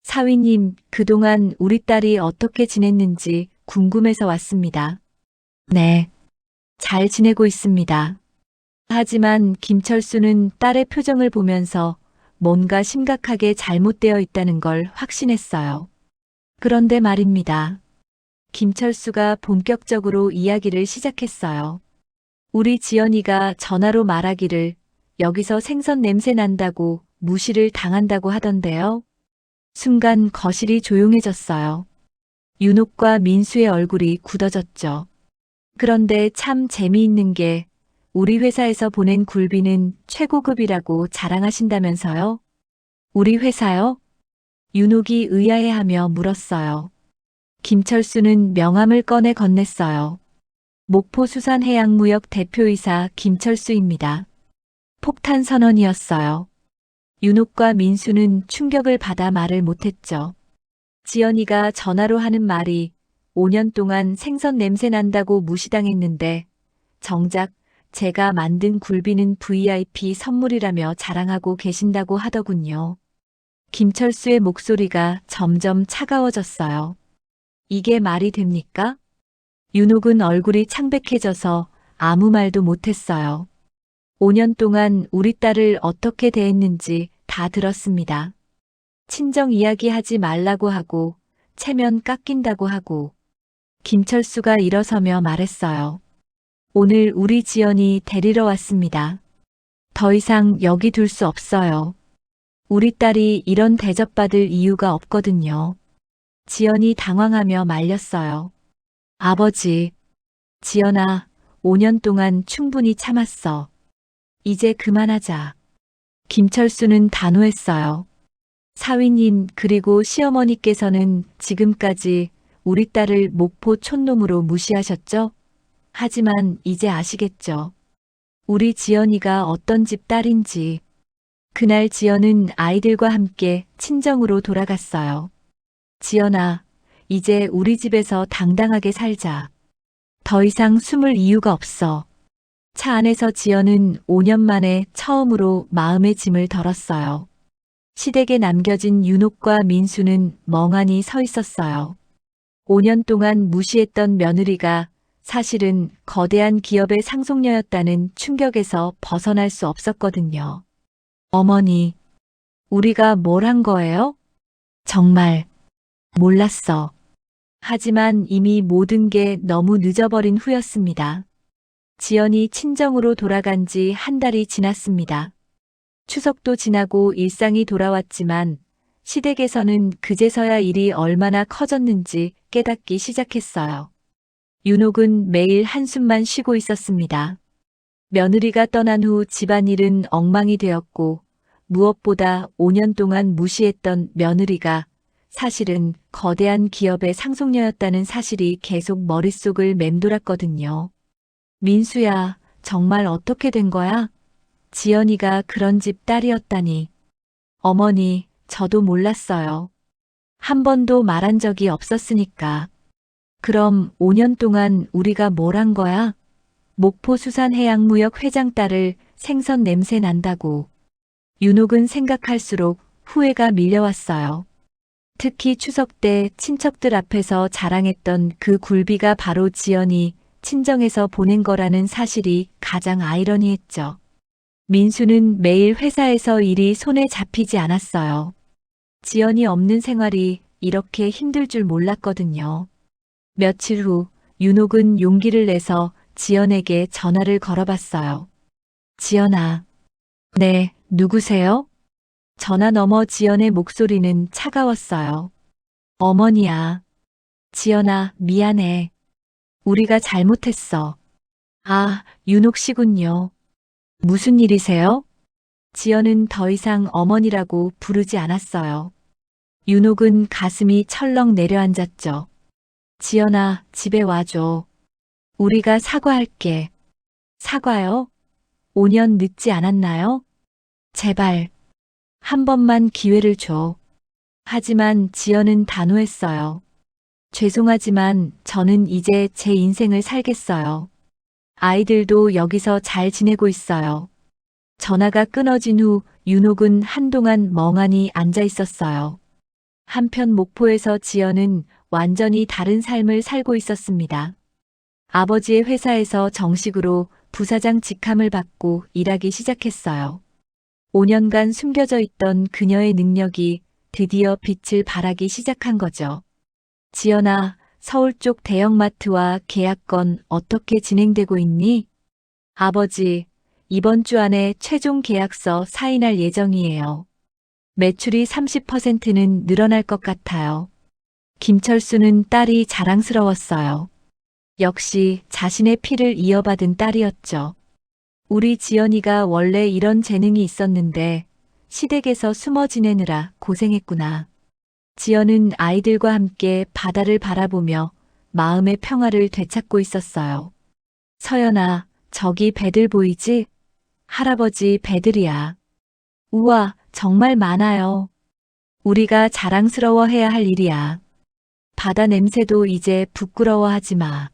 사위님, 그동안 우리 딸이 어떻게 지냈는지 궁금해서 왔습니다. 네, 잘 지내고 있습니다. 하지만 김철수는 딸의 표정을 보면서 뭔가 심각하게 잘못되어 있다는 걸 확신했어요. 그런데 말입니다. 김철수가 본격적으로 이야기를 시작했어요. 우리 지연이가 전화로 말하기를 여기서 생선 냄새 난다고 무시를 당한다고 하던데요. 순간 거실이 조용해졌어요. 윤옥과 민수의 얼굴이 굳어졌죠. 그런데 참 재미있는 게 우리 회사에서 보낸 굴비는 최고급이라고 자랑하신다면서요? 우리 회사요? 윤옥이 의아해하며 물었어요. 김철수는 명함을 꺼내 건넸어요. 목포수산해양무역 대표이사 김철수입니다. 폭탄 선언이었어요. 윤옥과 민수는 충격을 받아 말을 못했죠. 지연이가 전화로 하는 말이 5년 동안 생선 냄새 난다고 무시당했는데 정작 제가 만든 굴비는 VIP 선물이라며 자랑하고 계신다고 하더군요. 김철수의 목소리가 점점 차가워졌어요. 이게 말이 됩니까? 윤옥은 얼굴이 창백해져서 아무 말도 못했어요. 5년 동안 우리 딸을 어떻게 대했는지 다 들었습니다. 친정 이야기하지 말라고 하고 체면 깎인다고 하고 김철수가 일어서며 말했어요. 오늘 우리 지연이 데리러 왔습니다. 더 이상 여기 둘 수 없어요. 우리 딸이 이런 대접받을 이유가 없거든요. 지연이 당황하며 말렸어요. 아버지, 지연아, 5년 동안 충분히 참았어. 이제 그만하자. 김철수는 단호했어요. 사위님 그리고 시어머니께서는 지금까지 우리 딸을 목포 촌놈으로 무시하셨죠? 하지만 이제 아시겠죠? 우리 지연이가 어떤 집 딸인지. 그날 지연은 아이들과 함께 친정으로 돌아갔어요. 지연아, 이제 우리 집에서 당당하게 살자. 더 이상 숨을 이유가 없어. 차 안에서 지연은 5년 만에 처음으로 마음의 짐을 덜었어요. 시댁에 남겨진 윤옥과 민수는 멍하니 서 있었어요. 5년 동안 무시했던 며느리가 사실은 거대한 기업의 상속녀였다는 충격에서 벗어날 수 없었거든요. 어머니, 우리가 뭘 한 거예요? 정말 몰랐어. 하지만 이미 모든 게 너무 늦어버린 후였습니다. 지연이 친정으로 돌아간 지 한 달이 지났습니다. 추석도 지나고 일상이 돌아왔지만 시댁에서는 그제서야 일이 얼마나 커졌는지 깨닫기 시작했어요. 윤옥은 매일 한숨만 쉬고 있었습니다. 며느리가 떠난 후 집안일은 엉망이 되었고 무엇보다 5년 동안 무시했던 며느리가 사실은 거대한 기업의 상속녀였다는 사실이 계속 머릿속을 맴돌았거든요. 민수야, 정말 어떻게 된 거야? 지연이가 그런 집 딸이었다니. 어머니, 저도 몰랐어요. 한 번도 말한 적이 없었으니까. 그럼 5년 동안 우리가 뭘 한 거야? 목포수산해양무역 회장 딸을 생선 냄새 난다고. 윤옥은 생각할수록 후회가 밀려왔어요. 특히 추석 때 친척들 앞에서 자랑했던 그 굴비가 바로 지연이 친정에서 보낸 거라는 사실이 가장 아이러니했죠. 민수는 매일 회사에서 일이 손에 잡히지 않았어요. 지연이 없는 생활이 이렇게 힘들 줄 몰랐거든요. 며칠 후 윤옥은 용기를 내서 지연에게 전화를 걸어봤어요. 지연아. 네, 누구세요? 전화 너머 지연의 목소리는 차가웠어요. 어머니야. 지연아, 미안해. 우리가 잘못했어. 아, 윤옥 씨군요. 무슨 일이세요? 지연은 더 이상 어머니라고 부르지 않았어요. 윤옥은 가슴이 철렁 내려앉았죠. 지연아, 집에 와줘. 우리가 사과할게. 사과요? 5년 늦지 않았나요? 제발, 한 번만 기회를 줘. 하지만 지연은 단호했어요. 죄송하지만 저는 이제 제 인생을 살겠어요. 아이들도 여기서 잘 지내고 있어요. 전화가 끊어진 후 윤옥은 한동안 멍하니 앉아 있었어요. 한편 목포에서 지연은 완전히 다른 삶을 살고 있었습니다. 아버지의 회사에서 정식으로 부사장 직함을 받고 일하기 시작했어요. 5년간 숨겨져 있던 그녀의 능력이 드디어 빛을 발하기 시작한 거죠. 지연아, 서울 쪽 대형마트와 계약 건 어떻게 진행되고 있니? 아버지, 이번 주 안에 최종 계약서 사인할 예정이에요. 매출이 30%는 늘어날 것 같아요. 김철수는 딸이 자랑스러웠어요. 역시 자신의 피를 이어받은 딸이었죠. 우리 지연이가 원래 이런 재능이 있었는데 시댁에서 숨어 지내느라 고생했구나. 지연은 아이들과 함께 바다를 바라보며 마음의 평화를 되찾고 있었어요. 서연아, 저기 배들 보이지? 할아버지 배들이야. 우와, 정말 많아요. 우리가 자랑스러워해야 할 일이야. 바다 냄새도 이제 부끄러워하지 마.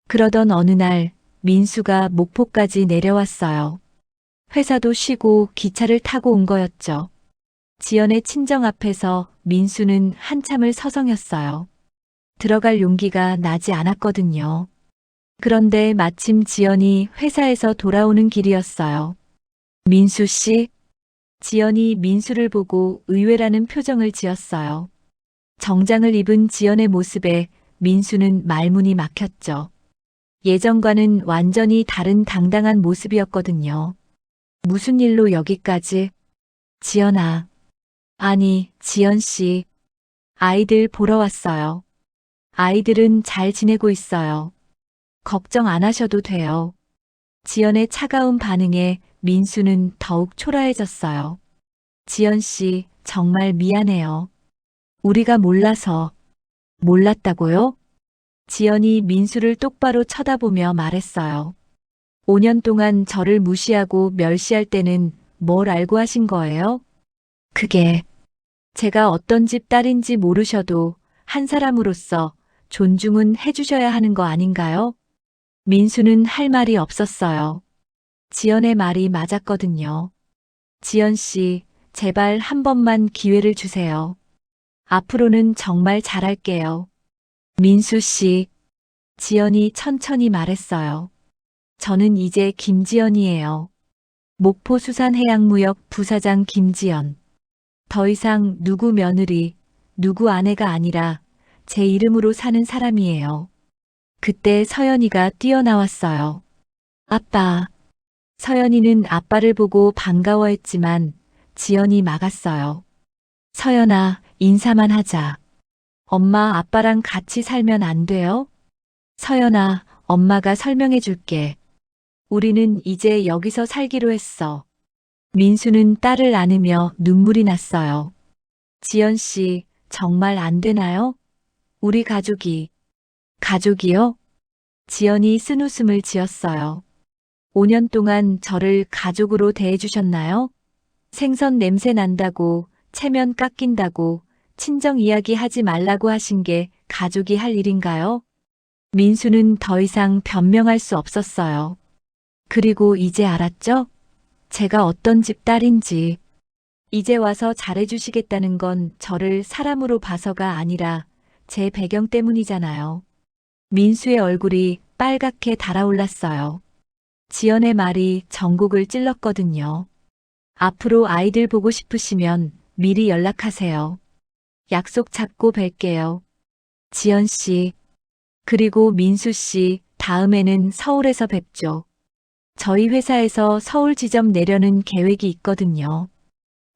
그러던 어느 날 민수가 목포까지 내려왔어요. 회사도 쉬고 기차를 타고 온 거였죠. 지연의 친정 앞에서 민수는 한참을 서성였어요. 들어갈 용기가 나지 않았거든요. 그런데 마침 지연이 회사에서 돌아오는 길이었어요. 민수 씨? 지연이 민수를 보고 의외라는 표정을 지었어요. 정장을 입은 지연의 모습에 민수는 말문이 막혔죠. 예전과는 완전히 다른 당당한 모습이었거든요. 무슨 일로 여기까지? 지연아. 아니, 지연 씨. 아이들 보러 왔어요. 아이들은 잘 지내고 있어요. 걱정 안 하셔도 돼요. 지연의 차가운 반응에 민수는 더욱 초라해졌어요. 지연 씨, 정말 미안해요. 우리가 몰라서. 몰랐다고요? 지연이 민수를 똑바로 쳐다보며 말했어요. 5년 동안 저를 무시하고 멸시할 때는 뭘 알고 하신 거예요? 그게 제가 어떤 집 딸인지 모르셔도 한 사람으로서 존중은 해주셔야 하는 거 아닌가요? 민수는 할 말이 없었어요. 지연의 말이 맞았거든요. 지연 씨, 제발 한 번만 기회를 주세요. 앞으로는 정말 잘할게요. 민수 씨, 지연이 천천히 말했어요. 저는 이제 김지연이에요. 목포수산해양무역 부사장 김지연. 더 이상 누구 며느리, 누구 아내가 아니라 제 이름으로 사는 사람이에요. 그때 서연이가 뛰어나왔어요. 아빠. 서연이는 아빠를 보고 반가워했지만 지연이 막았어요. 서연아, 인사만 하자. 엄마 아빠랑 같이 살면 안 돼요? 서연아, 엄마가 설명해 줄게. 우리는 이제 여기서 살기로 했어. 민수는 딸을 안으며 눈물이 났어요. 지연 씨, 정말 안 되나요? 우리 가족이요? 지연이 쓴웃음을 지었어요. 5년 동안 저를 가족으로 대해주셨나요? 생선 냄새 난다고, 체면 깎인다고, 친정 이야기 하지 말라고 하신 게 가족이 할 일인가요? 민수는 더 이상 변명할 수 없었어요. 그리고 이제 알았죠? 제가 어떤 집 딸인지. 이제 와서 잘해주시겠다는 건 저를 사람으로 봐서가 아니라 제 배경 때문이잖아요. 민수의 얼굴이 빨갛게 달아올랐어요. 지연의 말이 전곡을 찔렀거든요. 앞으로 아이들 보고 싶으시면 미리 연락하세요. 약속 잡고 뵐게요. 지연 씨. 그리고 민수 씨, 다음에는 서울에서 뵙죠. 저희 회사에서 서울 지점 내려는 계획이 있거든요.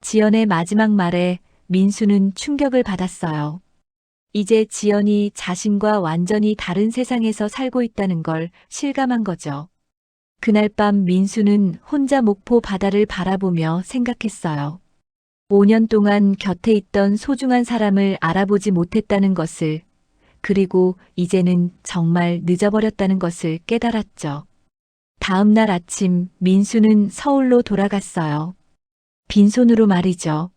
지연의 마지막 말에 민수는 충격을 받았어요. 이제 지연이 자신과 완전히 다른 세상에서 살고 있다는 걸 실감한 거죠. 그날 밤 민수는 혼자 목포 바다를 바라보며 생각했어요. 5년 동안 곁에 있던 소중한 사람을 알아보지 못했다는 것을, 그리고 이제는 정말 늦어버렸다는 것을 깨달았죠. 다음 날 아침 민수는 서울로 돌아갔어요. 빈손으로 말이죠.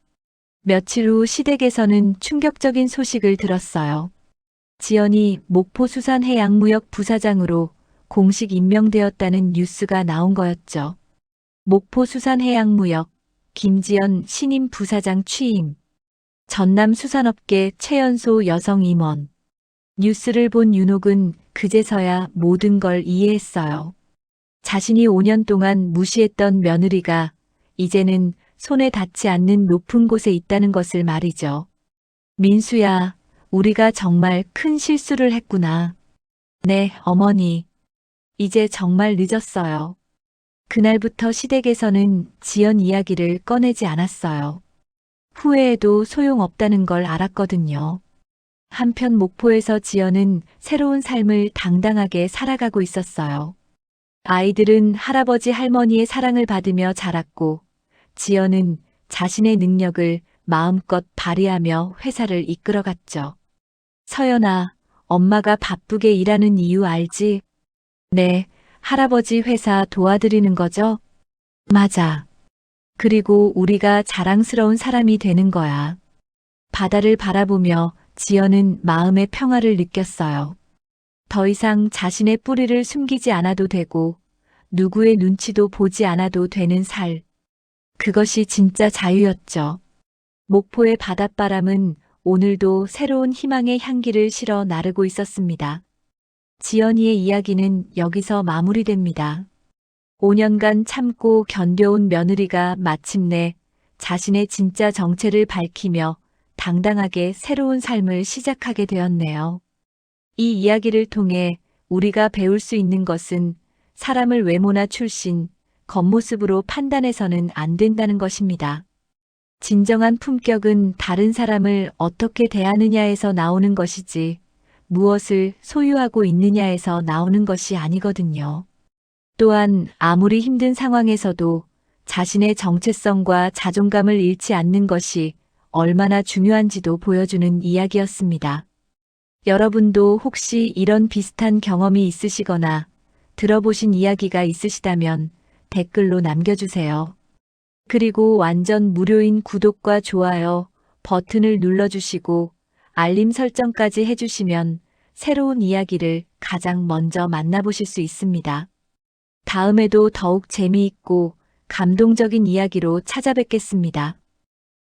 며칠 후 시댁에서는 충격적인 소식을 들었어요. 지연이 목포수산해양무역 부사장으로 공식 임명되었다는 뉴스가 나온 거였죠. 목포수산해양무역 김지연 신임 부사장 취임. 전남수산업계 최연소 여성 임원. 뉴스를 본 윤옥은 그제서야 모든 걸 이해했어요. 자신이 5년 동안 무시했던 며느리가 이제는 손에 닿지 않는 높은 곳에 있다는 것을 말이죠. 민수야, 우리가 정말 큰 실수를 했구나. 네, 어머니. 이제 정말 늦었어요. 그날부터 시댁에서는 지연 이야기를 꺼내지 않았어요. 후회해도 소용없다는 걸 알았거든요. 한편 목포에서 지연은 새로운 삶을 당당하게 살아가고 있었어요. 아이들은 할아버지 할머니의 사랑을 받으며 자랐고, 지연은 자신의 능력을 마음껏 발휘하며 회사를 이끌어갔죠. 서연아, 엄마가 바쁘게 일하는 이유 알지? 네, 할아버지 회사 도와드리는 거죠? 맞아. 그리고 우리가 자랑스러운 사람이 되는 거야. 바다를 바라보며 지연은 마음의 평화를 느꼈어요. 더 이상 자신의 뿌리를 숨기지 않아도 되고, 누구의 눈치도 보지 않아도 되는 살. 그것이 진짜 자유였죠. 목포의 바닷바람은 오늘도 새로운 희망의 향기를 실어 나르고 있었습니다. 지연이의 이야기는 여기서 마무리됩니다. 5년간 참고 견뎌온 며느리가 마침내 자신의 진짜 정체를 밝히며 당당하게 새로운 삶을 시작하게 되었네요. 이 이야기를 통해 우리가 배울 수 있는 것은 사람을 외모나 출신, 겉모습으로 판단해서는 안 된다는 것입니다. 진정한 품격은 다른 사람을 어떻게 대하느냐에서 나오는 것이지, 무엇을 소유하고 있느냐에서 나오는 것이 아니거든요. 또한 아무리 힘든 상황에서도 자신의 정체성과 자존감을 잃지 않는 것이 얼마나 중요한지도 보여주는 이야기였습니다. 여러분도 혹시 이런 비슷한 경험이 있으시거나 들어보신 이야기가 있으시다면 댓글로 남겨주세요. 그리고 완전 무료인 구독과 좋아요 버튼을 눌러주시고 알림 설정까지 해주시면 새로운 이야기를 가장 먼저 만나보실 수 있습니다. 다음에도 더욱 재미있고 감동적인 이야기로 찾아뵙겠습니다.